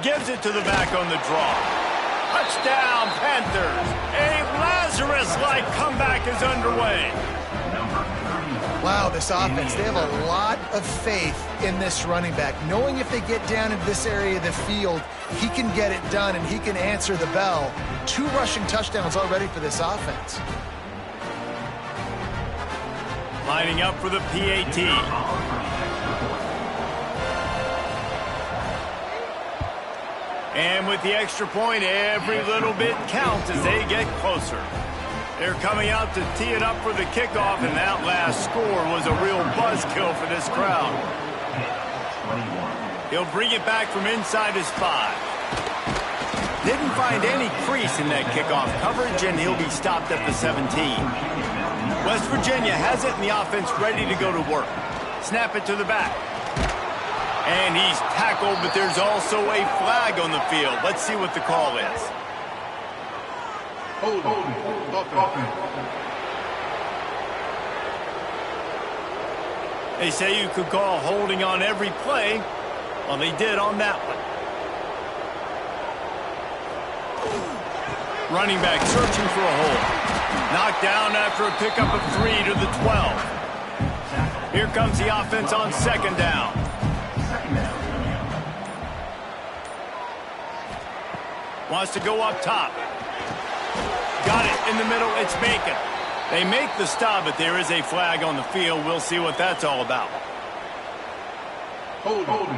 Gives it to the back on the draw. Touchdown, Panthers. A Lazarus-like comeback is underway. Wow, this offense, they have a lot of faith in this running back. Knowing if they get down into this area of the field, he can get it done and he can answer the bell. 2 rushing touchdowns already for this offense. Lining up for the PAT. And with the extra point, every little bit counts as they get closer. They're coming out to tee it up for the kickoff, and that last score was a real buzzkill for this crowd. He'll bring it back from inside his 5. Didn't find any crease in that kickoff coverage, and he'll be stopped at the 17. West Virginia has it, and the offense ready to go to work. Snap it to the back. And he's tackled, but there's also a flag on the field. Let's see what the call is. Holding. They say you could call holding on every play. Well, they did on that one. Running back searching for a hole. Knocked down after a pickup of 3 to the 12. Here comes the offense on 2nd down. Wants to go up top. Got it in the middle. It's Bacon. They make the stop, but there is a flag on the field. We'll see what that's all about. Holding.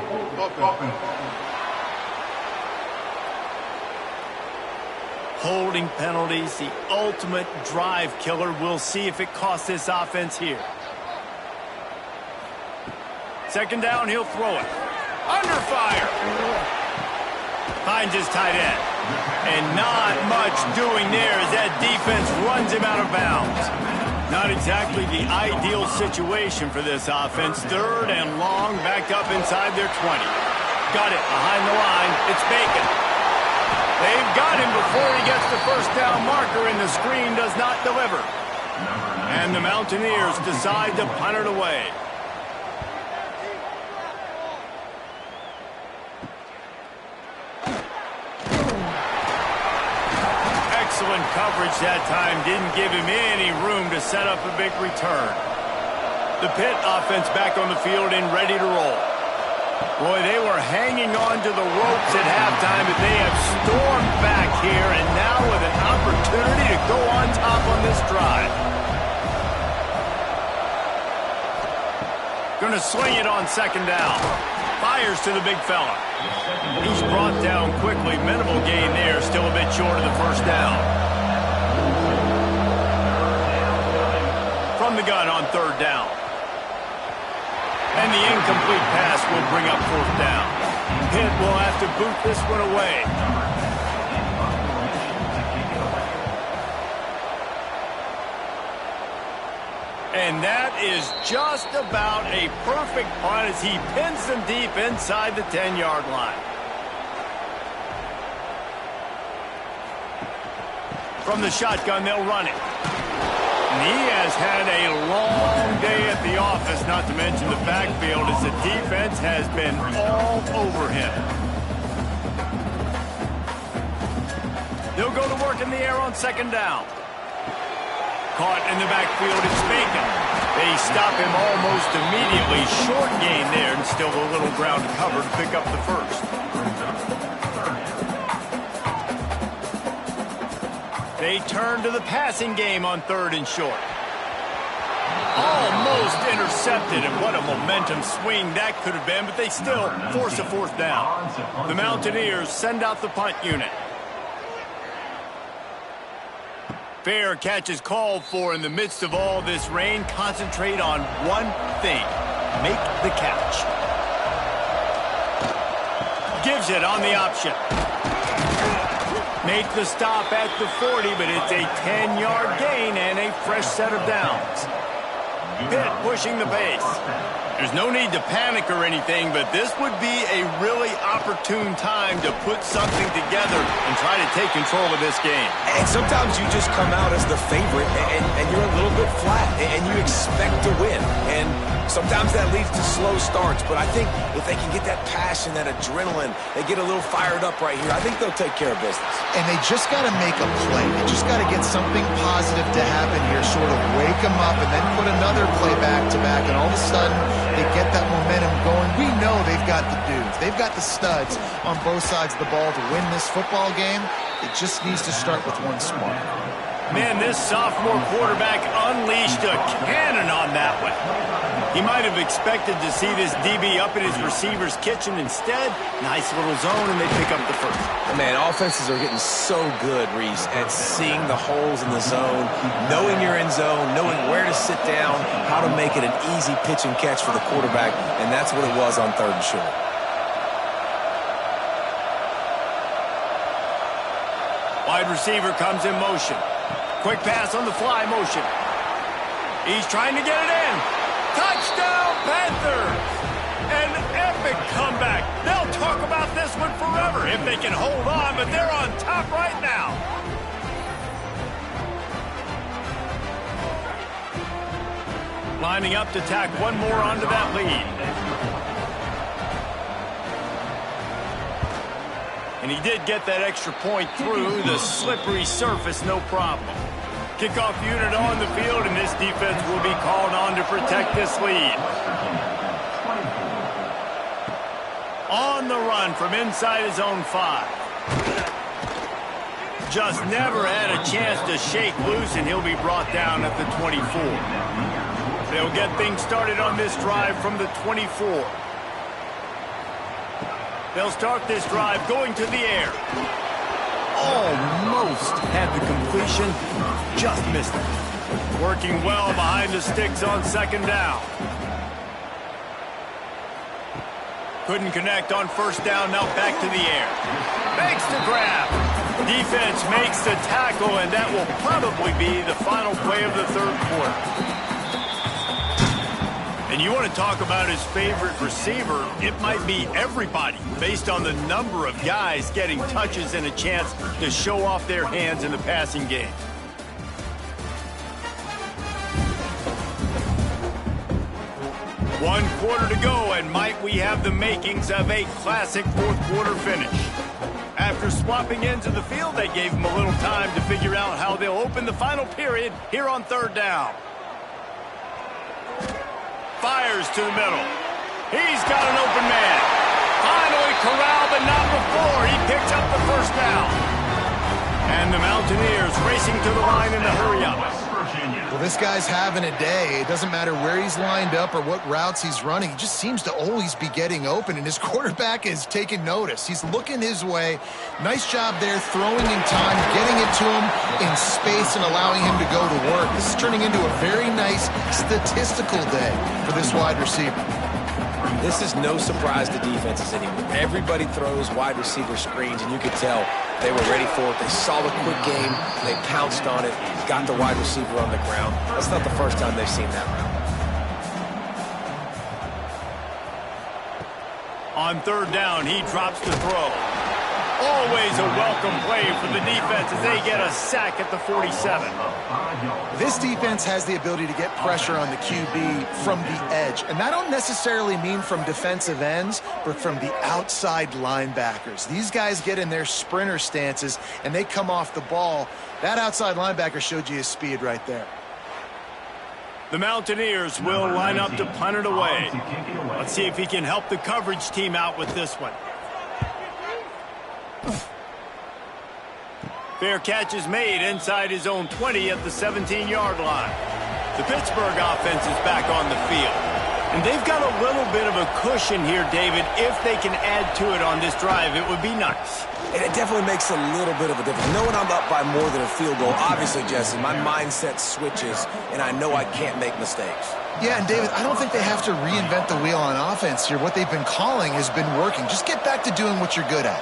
Holding penalties, the ultimate drive killer. We'll see if it costs this offense here. Second down, he'll throw it. Under fire. Finds his tight end. And not much doing there as that defense runs him out of bounds. Not exactly the ideal situation for this offense. Third and long, back up inside their 20. Got it behind the line. It's Bacon. They've got him before he gets the first down marker, and the screen does not deliver. And the Mountaineers decide to punt it away. Excellent coverage that time. Didn't give him any room to set up a big return. The Pitt offense back on the field and ready to roll. Boy, they were hanging on to the ropes at halftime, but they have stormed back here, and now with an opportunity to go on top on this drive. Going to swing it on second down. Fires to the big fella. He's brought down quickly. Minimal gain there, still a bit short of the first down. From the gun on third down. And the incomplete pass will bring up fourth down. Pitt will have to boot this one away. And that is just about a perfect punt as he pins them deep inside the 10-yard line. From the shotgun, they'll run it. And he has had a long day at the office, not to mention the backfield, as the defense has been all over him. They'll go to work in the air on second down. Caught in the backfield, it's Bacon. They stop him almost immediately. Short gain there, and still a little ground to cover to pick up the first. They turn to the passing game on third and short. Almost intercepted, and what a momentum swing that could have been, but they still force a fourth down. The Mountaineers send out the punt unit. Fair catch is called for in the midst of all this rain. Concentrate on one thing. Make the catch. Gives it on the option. Make the stop at the 40, but it's a 10-yard gain and a fresh set of downs. Pitt pushing the pace. There's no need to panic or anything, but this would be a really opportune time to put something together and try to take control of this game. And sometimes you just come out as the favorite, and you're a little bit flat, and you expect to win. And sometimes that leads to slow starts, but I think if they can get that passion, that adrenaline, they get a little fired up right here, I think they'll take care of business. And they just got to make a play. They just got to get something positive to happen here, sort of wake them up, and then put another play back-to-back, and all of a sudden they get that momentum going. We know they've got the dudes. They've got the studs on both sides of the ball to win this football game. It just needs to start with one spark. Man, this sophomore quarterback unleashed a cannon on that one. He might have expected to see this DB up in his receiver's kitchen. Instead, nice little zone, and they pick up the first. Man, offenses are getting so good, Reese, at seeing the holes in the zone, knowing you're in zone, knowing where to sit down, how to make it an easy pitch and catch for the quarterback, and that's what it was on third and short. Wide receiver comes in motion. Quick pass on the fly motion. He's trying to get it in. Touchdown, Panthers! An epic comeback. They'll talk about this one forever if they can hold on, but they're on top right now. Lining up to tack one more onto that lead. And he did get that extra point through the slippery surface, no problem. Kickoff unit on the field, and this defense will be called on to protect this lead. On the run from inside his own 5. Just never had a chance to shake loose, and he'll be brought down at the 24. They'll get things started on this drive from the 24. They'll start this drive going to the air. almost had the completion, just missed it. Working well behind the sticks on second down. Couldn't connect on first down, now back to the air. Makes the grab. Defense makes the tackle, and that will probably be the final play of the third quarter. And you want to talk about his favorite receiver, it might be everybody, based on the number of guys getting touches and a chance to show off their hands in the passing game. One quarter to go, and might we have the makings of a classic fourth quarter finish. After swapping ends of the field, they gave him a little time to figure out how they'll open the final period here on third down. Fires to the middle. He's got an open man. Finally corralled, but not before he picks up the first down. And the Mountaineers racing to the line in the hurry-up. Well, this guy's having a day. It doesn't matter where he's lined up or what routes he's running. He just seems to always be getting open, and his quarterback is taking notice. He's looking his way. Nice job there, throwing in time, getting it to him in space and allowing him to go to work. This is turning into a very nice statistical day for this wide receiver. This is no surprise to defenses anymore. Everybody throws wide receiver screens, and you could tell they were ready for it. They saw the quick game. They pounced on it, got the wide receiver on the ground. That's not the first time they've seen that route. On third down, he drops the throw. Always a welcome play for the defense as they get a sack at the 47. This defense has the ability to get pressure on the QB from the edge. And that don't necessarily mean from defensive ends, but from the outside linebackers. These guys get in their sprinter stances, and they come off the ball. That outside linebacker showed you his speed right there. The Mountaineers will line up to punt it away. Let's see if he can help the coverage team out with this one. Fair catch is made inside his own 20 at the 17-yard line. The Pittsburgh offense is back on the field. And they've got a little bit of a cushion here, David. If they can add to it on this drive, it would be nice. And it definitely makes a little bit of a difference. Knowing I'm up by more than a field goal, obviously, Jesse, my mindset switches, and I know I can't make mistakes. Yeah, and David, I don't think they have to reinvent the wheel on offense here. What they've been calling has been working. Just get back to doing what you're good at.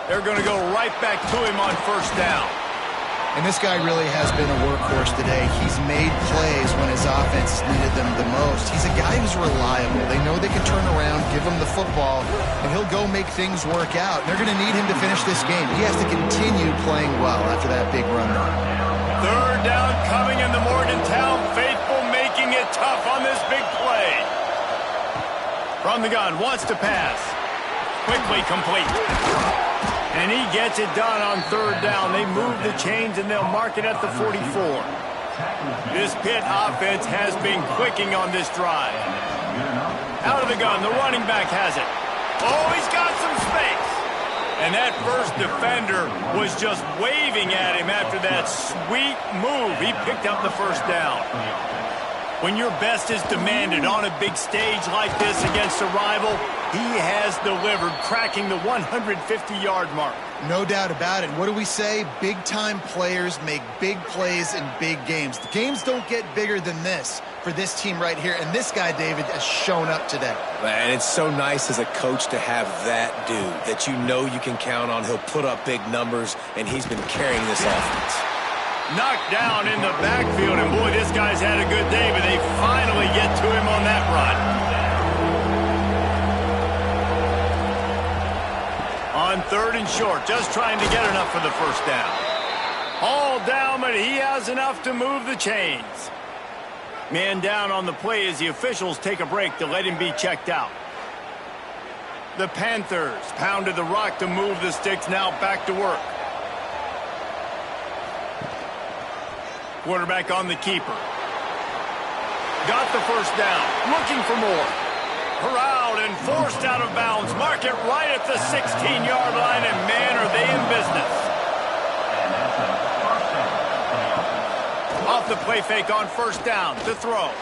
They're going to go right back to him on first down. And this guy really has been a workhorse today. He's made plays when his offense needed them the most. He's a guy who's reliable. They know they can turn around, give him the football, and he'll go make things work out. They're going to need him to finish this game. He has to continue playing well after that big run there. Third down coming in the Morgantown faithful, making it tough on this big play. From the gun, wants to pass. Quickly complete. And he gets it done on third down. They move the chains, and they'll mark it at the 44. This Pitt offense has been clicking on this drive. Out of the gun, the running back has it. Oh, he's got some space. And that first defender was just waving at him after that sweet move. He picked up the first down. When your best is demanded on a big stage like this against a rival, he has delivered, cracking the 150-yard mark. No doubt about it. What do we say? Big-time players make big plays in big games. The games don't get bigger than this for this team right here, and this guy, David, has shown up today. And it's so nice as a coach to have that dude that you know you can count on. He'll put up big numbers, and he's been carrying this offense. Knocked down in the backfield, and boy, this guy's had a good day, but they finally get to him on that run. On third and short, just trying to get enough for the first down. All down, but he has enough to move the chains. Man down on the play as the officials take a break to let him be checked out. The Panthers pounded the rock to move the sticks, now back to work. Quarterback on the keeper. Got the first down. Looking for more. Corralled and forced out of bounds. Mark it right at the 16-yard line, and man, are they in business. Off the play fake on first down. To throw.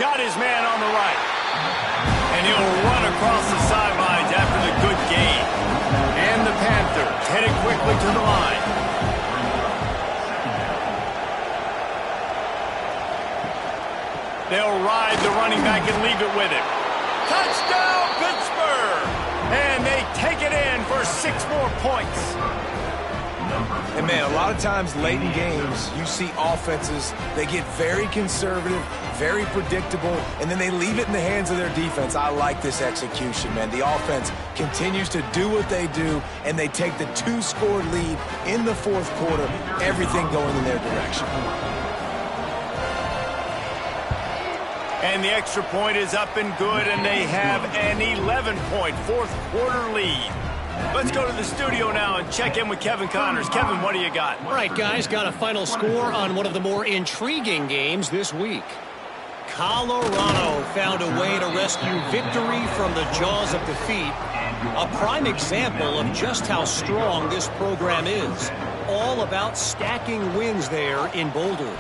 Got his man on the right. And he'll run across the sidelines after the good gain. And the Hit it quickly to the line. They'll ride the running back and leave it with him. Touchdown, Pittsburgh! And they take it in for 6 more points. And, man, a lot of times late in games, you see offenses, they get very conservative, very predictable, and then they leave it in the hands of their defense. I like this execution, man. The offense continues to do what they do, and they take the 2-score lead in the 4th quarter, everything going in their direction. And the extra point is up and good, and they have an 11-point 4th quarter lead. Let's go to the studio now and check in with Kevin Connors. Kevin, what do you got? All right, guys, got a final score on one of the more intriguing games this week. Colorado found a way to rescue victory from the jaws of defeat. A prime example of just how strong this program is. All about stacking wins there in Boulder.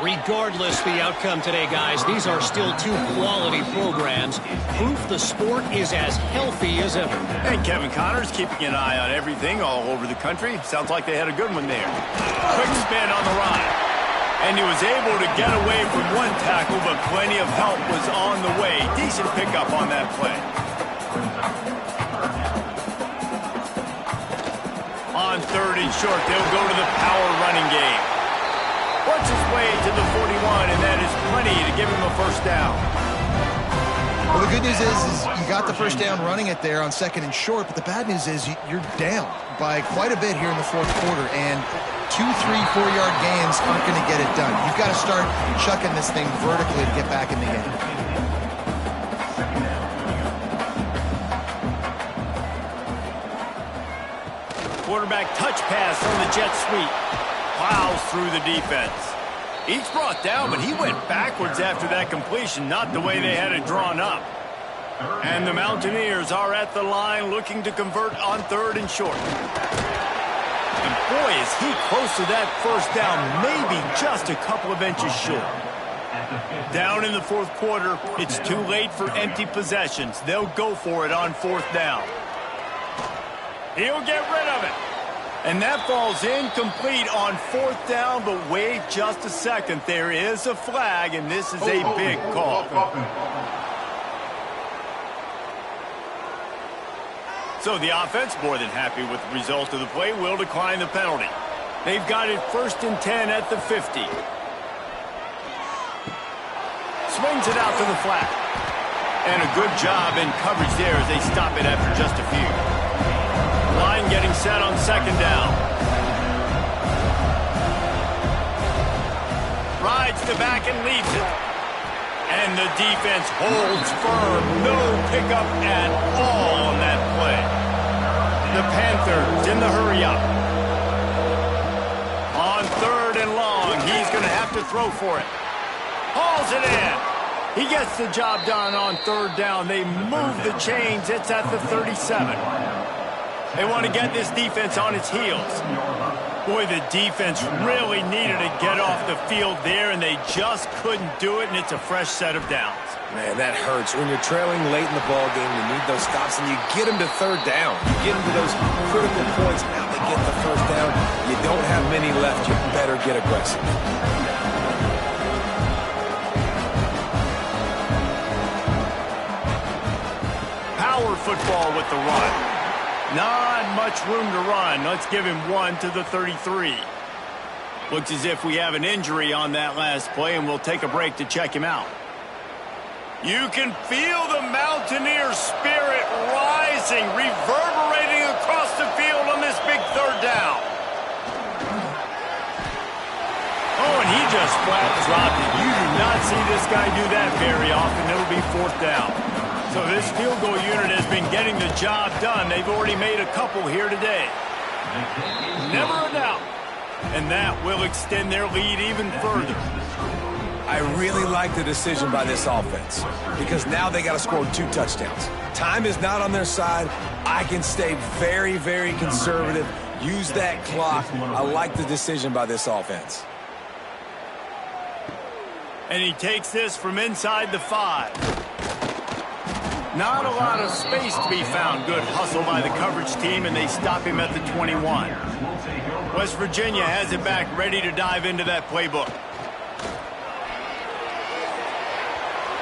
Regardless the outcome today, guys, these are still 2 quality programs. Proof the sport is as healthy as ever. And Kevin Connors keeping an eye on everything all over the country. Sounds like they had a good one there. Quick spin on the ride. And he was able to get away from one tackle, but plenty of help was on the way. Decent pickup on that play. On 3rd and short, they'll go to the power running game. Works his way to the 41, and that is plenty to give him a 1st down. Well, the good news is you got the 1st down running it there on 2nd and short, but the bad news is you're down by quite a bit here in the 4th quarter, and 2, 3, 4-yard gains aren't going to get it done. You've got to start chucking this thing vertically to get back in the game. Quarterback touch pass on the jet sweep. Plows through the defense. He's brought down, but he went backwards after that completion, not the way they had it drawn up. And the Mountaineers are at the line looking to convert on 3rd and short. And boy, is he close to that 1st down, maybe just a couple of inches short. Down in the 4th quarter, it's too late for empty possessions. They'll go for it on 4th down. He'll get rid of it. And that falls incomplete on 4th down, but wait just a second. There is a flag, and this is a big call. So the offense, more than happy with the result of the play, will decline the penalty. They've got it 1st and 10 at the 50. Swings it out to the flat. And a good job in coverage there as they stop it after just a few. Line getting set on 2nd down. Rides the back and leaves it. And the defense holds firm. No pickup at all on that play. The Panthers in the hurry-up. On 3rd and long, he's going to have to throw for it. Hauls it in. He gets the job done on 3rd down. They move the chains. It's at the 37. They want to get this defense on its heels. Boy, the defense really needed to get off the field there, and they just couldn't do it, and it's a fresh set of downs. Man, that hurts. When you're trailing late in the ball game, you need those stops, and you get them to 3rd down. You get them to those critical points. Now they get the 1st down. You don't have many left. You better get aggressive. Power football with the run. Not much room to run. Let's give him 1 to the 33. Looks as if we have an injury on that last play, and we'll take a break to check him out. You can feel the Mountaineer spirit rising, reverberating across the field on this big 3rd down. Oh, and he just flat dropped it. You do not see this guy do that very often. It'll be 4th down. So this field goal unit has been getting the job done. They've already made a couple here today. Never a doubt. And that will extend their lead even further. I really like the decision by this offense because now they got to score 2 touchdowns. Time is not on their side. I can stay very, very conservative. Use that clock. I like the decision by this offense. And he takes this from inside the 5. Not a lot of space to be found. Good hustle by the coverage team, and they stop him at the 21. West Virginia has it back, ready to dive into that playbook.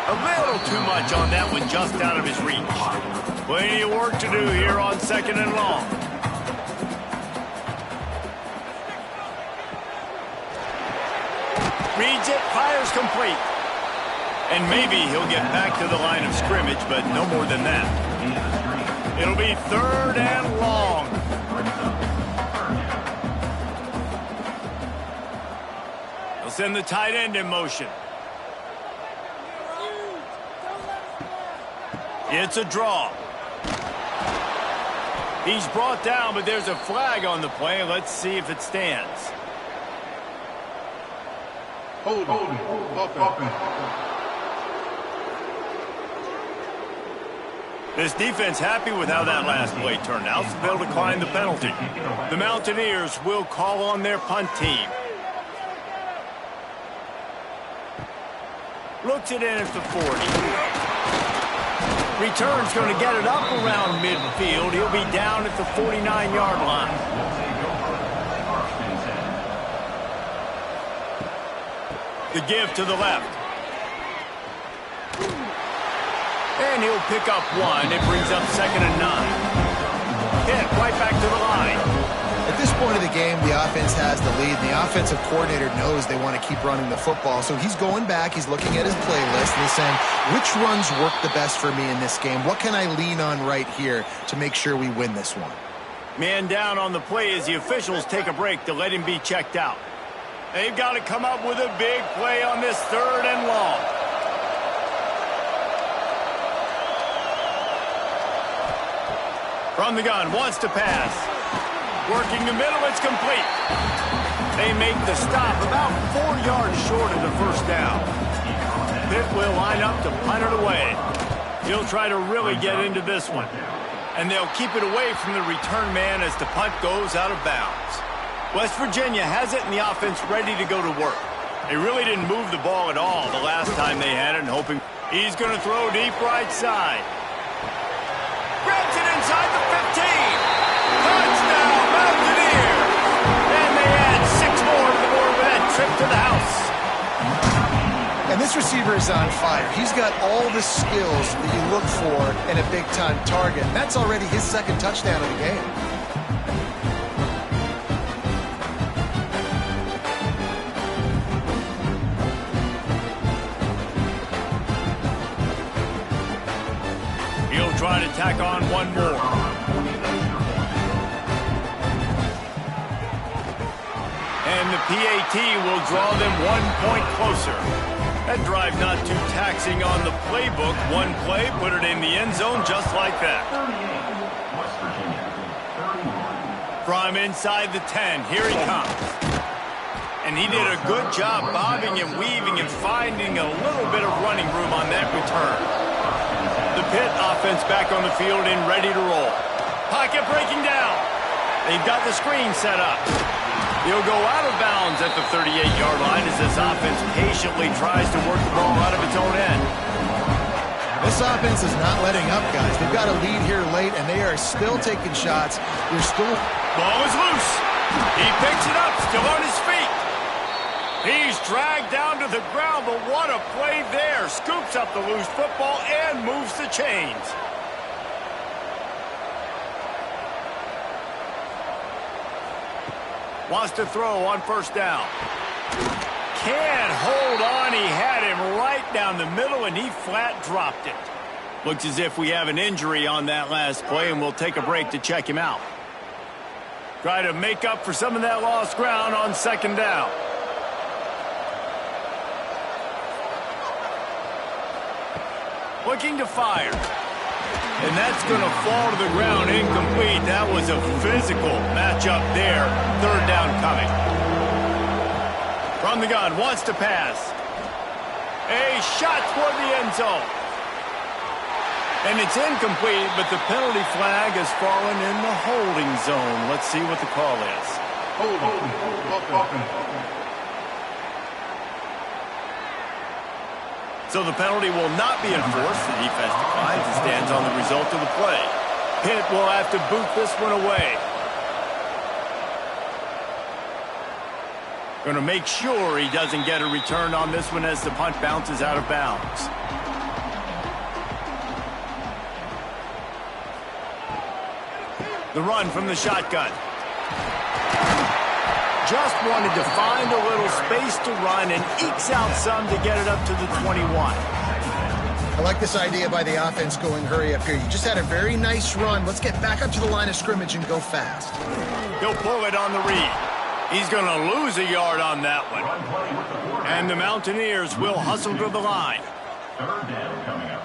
A little too much on that one, just out of his reach. Plenty of work to do here on 2nd and long. Reads it, fires complete. And maybe he'll get back to the line of scrimmage, but no more than that. It'll be 3rd and long. They'll send the tight end in motion. It's a draw. He's brought down, but there's a flag on the play. Let's see if it stands. Hold offense. This defense happy with how that last play turned out, so they'll decline the penalty. The Mountaineers will call on their punt team. Looks it in at the 40. Return's going to get it up around midfield. He'll be down at the 49-yard line. The give to the left. And he'll pick up 1. It brings up 2nd and 9. Hit right back to the line. At this point of the game, the offense has the lead. The offensive coordinator knows they want to keep running the football. So he's going back. He's looking at his playlist, and he's saying, which runs work the best for me in this game? What can I lean on right here to make sure we win this one? Man down on the play as the officials take a break to let him be checked out. They've got to come up with a big play on this 3rd and long. From the gun, wants to pass. Working the middle, it's complete. They make the stop about 4 yards short of the first down. Pitt will line up to punt it away. He'll try to really get into this one. And they'll keep it away from the return man as the punt goes out of bounds. West Virginia has it and the offense ready to go to work. They really didn't move the ball at all the last time they had it, and hoping he's going to throw deep right side. Grabs it inside the 15. Touchdown, Mountaineers. And they add 6 more to the board with that trip to the house. And this receiver is on fire. He's got all the skills that you look for in a big-time target. That's already his 2nd touchdown of the game. He'll try to tack on 1 more. And the PAT will draw them 1 point closer. That drive not too taxing on the playbook. 1 play, put it in the end zone just like that. From inside the 10, here he comes. And he did a good job bobbing and weaving and finding a little bit of running room on that return. The Pitt offense back on the field and ready to roll. Pocket breaking down. They've got the screen set up. He'll go out of bounds at the 38-yard line as this offense patiently tries to work the ball out of its own end. This offense is not letting up, guys. They've got a lead here late, and they are still taking shots. They're still... Ball is loose. He picks it up, still on his feet. He's dragged down to the ground, but what a play there. Scoops up the loose football and moves the chains. Wants to throw on 1st down. Can't hold on. He had him right down the middle, and he flat dropped it. Looks as if we have an injury on that last play, and we'll take a break to check him out. Try to make up for some of that lost ground on 2nd down. Looking to fire. And that's going to fall to the ground incomplete. That was a physical matchup there. 3rd down coming. From the gun, wants to pass. A shot toward the end zone. And it's incomplete, but the penalty flag has fallen in the holding zone. Let's see what the call is. So the penalty will not be enforced. The defense declines and stands on the result of the play. Pitt will have to boot this one away. Going to make sure he doesn't get a return on this one as the punt bounces out of bounds. The run from the shotgun. Just wanted to find a little space to run and ekes out some to get it up to the 21. I like this idea by the offense going hurry up here. You just had a very nice run. Let's get back up to the line of scrimmage and go fast. He'll pull it on the read. He's going to lose a yard on that one. And the Mountaineers will hustle to the line. Third down coming up.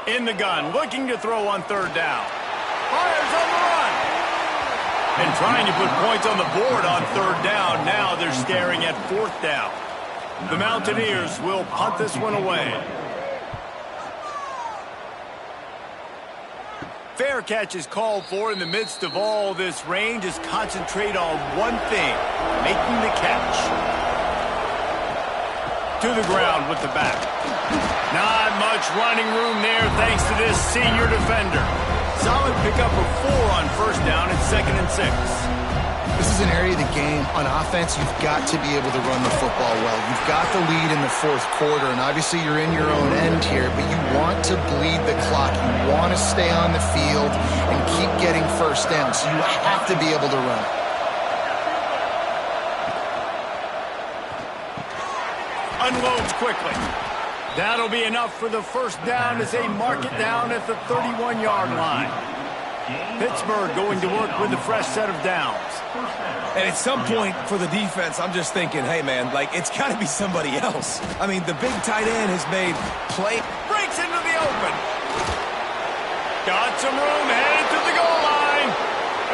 In the gun, looking to throw on third down. Fires on the run. And trying to put points on the board on third down. Now they're staring at fourth down. The Mountaineers will punt this one away. Fair catch is called for in the midst of all this rain. Just concentrate on one thing, making the catch. To the ground with the back. Not much running room there thanks to this senior defender. Solid pickup of 4 on first down and 2nd and 6. This is an area of the game. On offense, you've got to be able to run the football well. You've got the lead in the fourth quarter, and obviously you're in your own end here, but you want to bleed the clock. You want to stay on the field and keep getting first down, so you have to be able to run. Unloads quickly. That'll be enough for the first down as they mark it down at the 31-yard line. Pittsburgh going to work with a fresh set of downs. And at some point for the defense, I'm just thinking, hey, man, like, it's got to be somebody else. I mean, the big tight end has made play. Breaks into the open. Got some room, headed to the goal line.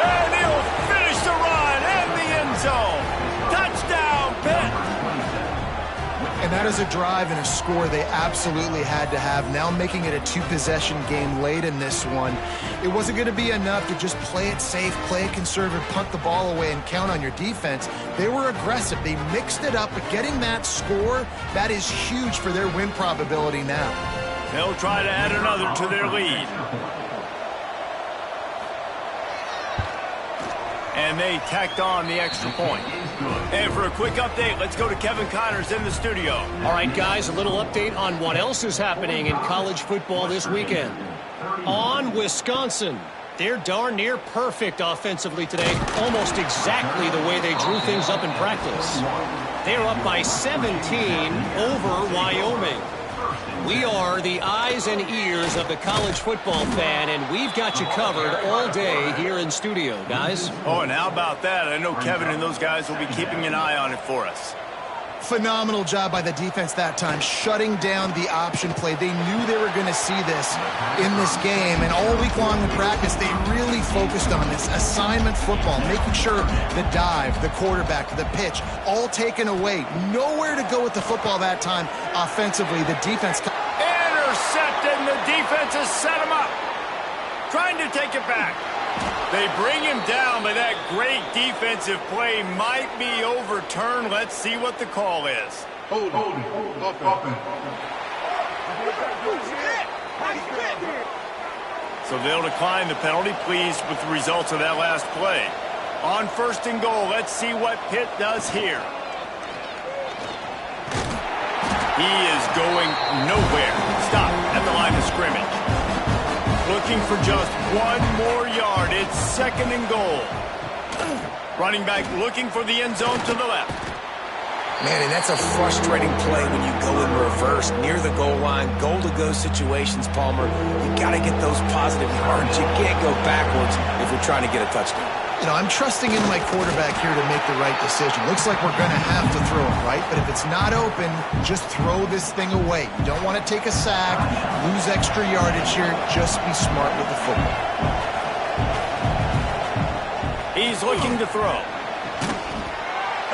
And he'll finish the run in the end zone. Touchdown, Pitt. And that is a drive and a score they absolutely had to have. Now making it a 2-possession game late in this one. It wasn't going to be enough to just play it safe, play it conservative, punt the ball away, and count on your defense. They were aggressive. They mixed it up, but getting that score, that is huge for their win probability now. They'll try to add another to their lead. And they tacked on the extra point. And for a quick update, let's go to Kevin Connors in the studio. All right, guys, a little update on what else is happening in college football this weekend. On Wisconsin, they're darn near perfect offensively today, almost exactly the way they drew things up in practice. They're up by 17 over Wyoming. We are the eyes and ears of the college football fan, and we've got you covered all day here in studio, guys. Oh, and how about that? I know Kevin and those guys will be keeping an eye on it for us. Phenomenal job by the defense that time, shutting down the option play. They knew they were going to see this in this game, and all week long in practice, they really focused on this assignment football, making sure the dive, the quarterback, the pitch, all taken away. Nowhere to go with the football that time offensively. The defense... Intercepted, and the defense has set him up. Trying to take it back. They bring him down, but that great defensive play might be overturned. Let's see what the call is. Hold offense. So they'll decline the penalty, pleased with the results of that last play. On 1st and goal, let's see what Pitt does here. He is going nowhere. Stop at the line of scrimmage. Looking for just one more yard. It's 2nd and goal. Running back looking for the end zone to the left. Man, and that's a frustrating play when you go in reverse near the goal line. Goal-to-go situations, Palmer. You got to get those positive yards. You can't go backwards if you're trying to get a touchdown. You know, I'm trusting in my quarterback here to make the right decision. Looks like we're going to have to throw it, right? But if it's not open, just throw this thing away. You don't want to take a sack, lose extra yardage here. Just be smart with the football. He's looking to throw.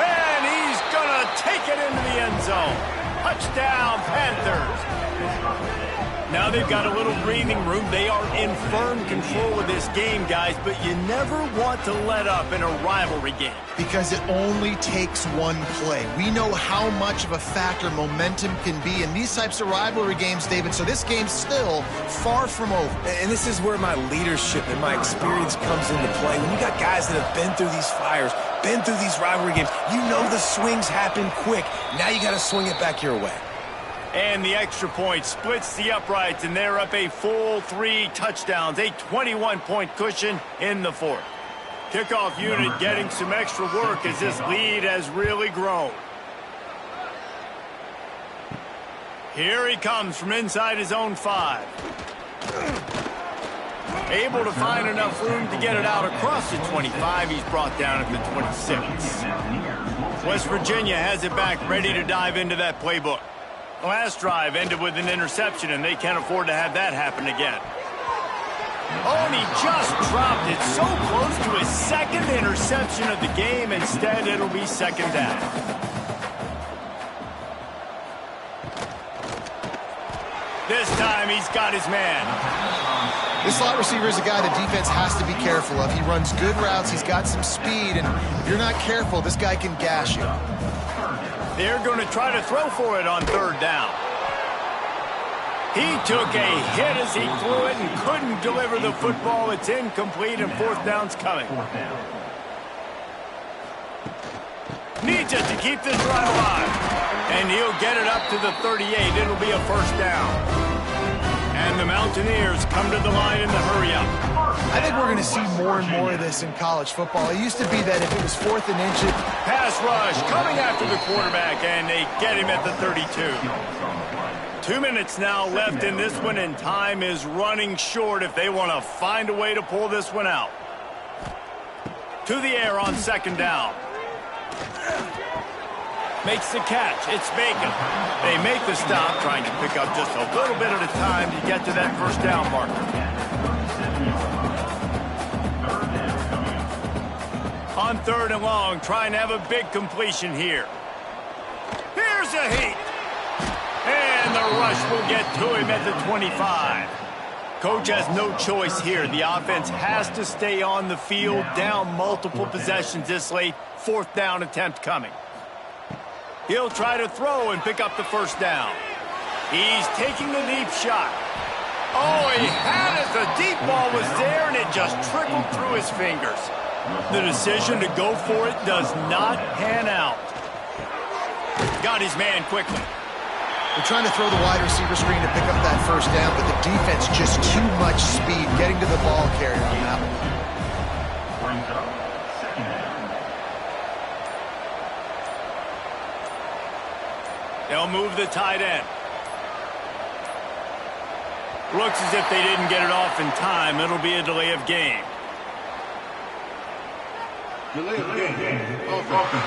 And he's going to take it into the end zone. Touchdown, Panthers. Now they've got a little breathing room. They are in firm control of this game, guys, but you never want to let up in a rivalry game. Because it only takes one play. We know how much of a factor momentum can be in these types of rivalry games, David, so this game's still far from over. And this is where my leadership and my experience comes into play. When you got guys that have been through these fires, been through these rivalry games, you know the swings happen quick. Now you got to swing it back your way. And the extra point splits the uprights, and they're up a full 3 touchdowns, a 21-point cushion in the fourth. Kickoff unit getting some extra work as this lead has really grown. Here he comes from inside his own 5. Able to find enough room to get it out across the 25. He's brought down at the 26. West Virginia has it back, ready to dive into that playbook. Last drive ended with an interception, and they can't afford to have that happen again. Oh, and he just dropped it so close to his second interception of the game. Instead, it'll be second down. This time, he's got his man. This slot receiver is a guy the defense has to be careful of. He runs good routes, he's got some speed, and if you're not careful, this guy can gash you. They're going to try to throw for it on third down. He took a hit as he threw it and couldn't deliver the football. It's incomplete, and fourth down's coming. Needs it to keep this drive alive. And he'll get it up to the 38. It'll be a first down. And the Mountaineers come to the line in the hurry-up. I think we're going to see more and more of this in college football. It used to be that if it was 4th and inch, pass rush coming after the quarterback, and they get him at the 32. 2 minutes now left in this one, and time is running short if they want to find a way to pull this one out. To the air on second down. Makes the catch. It's Bacon. They make the stop, trying to pick up just a little bit at a time to get to that first down marker. On third and long, trying to have a big completion here. Here's a heat. And the rush will get to him at the 25. Coach has no choice here. The offense has to stay on the field, down multiple possessions this late. Fourth down attempt coming. He'll try to throw and pick up the first down. He's taking the deep shot. Oh, he had it. The deep ball was there, and it just trickled through his fingers. The decision to go for it does not pan out. Got his man quickly. They're trying to throw the wide receiver screen to pick up that first down, but the defense just too much speed getting to the ball carrier on that one. They'll move the tight end. Looks as if they didn't get it off in time. It'll be a delay of game. Delay of game. Offense.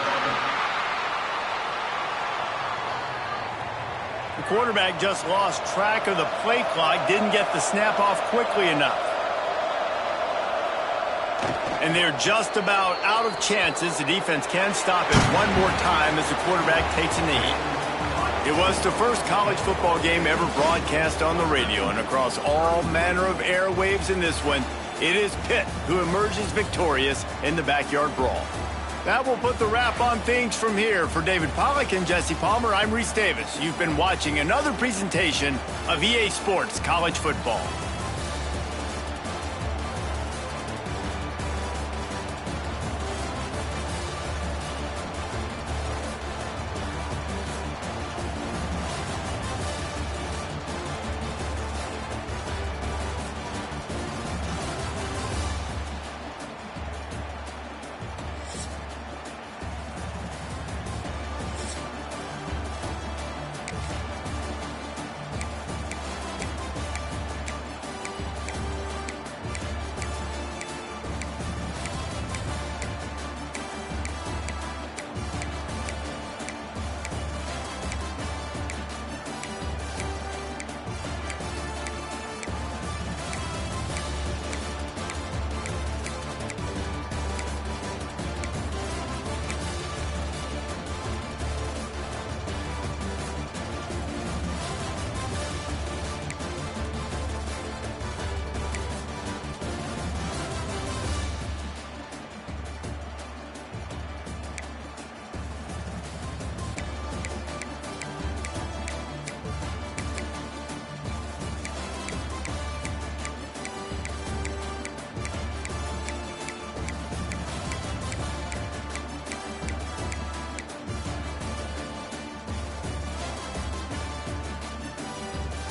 The quarterback just lost track of the play clock, didn't get the snap off quickly enough. And they're just about out of chances. The defense can stop it one more time as the quarterback takes a knee. It was the first college football game ever broadcast on the radio, and across all manner of airwaves in this one, it is Pitt who emerges victorious in the backyard brawl. That will put the wrap on things from here. For David Pollack and Jesse Palmer, I'm Reese Davis. You've been watching another presentation of EA Sports College Football.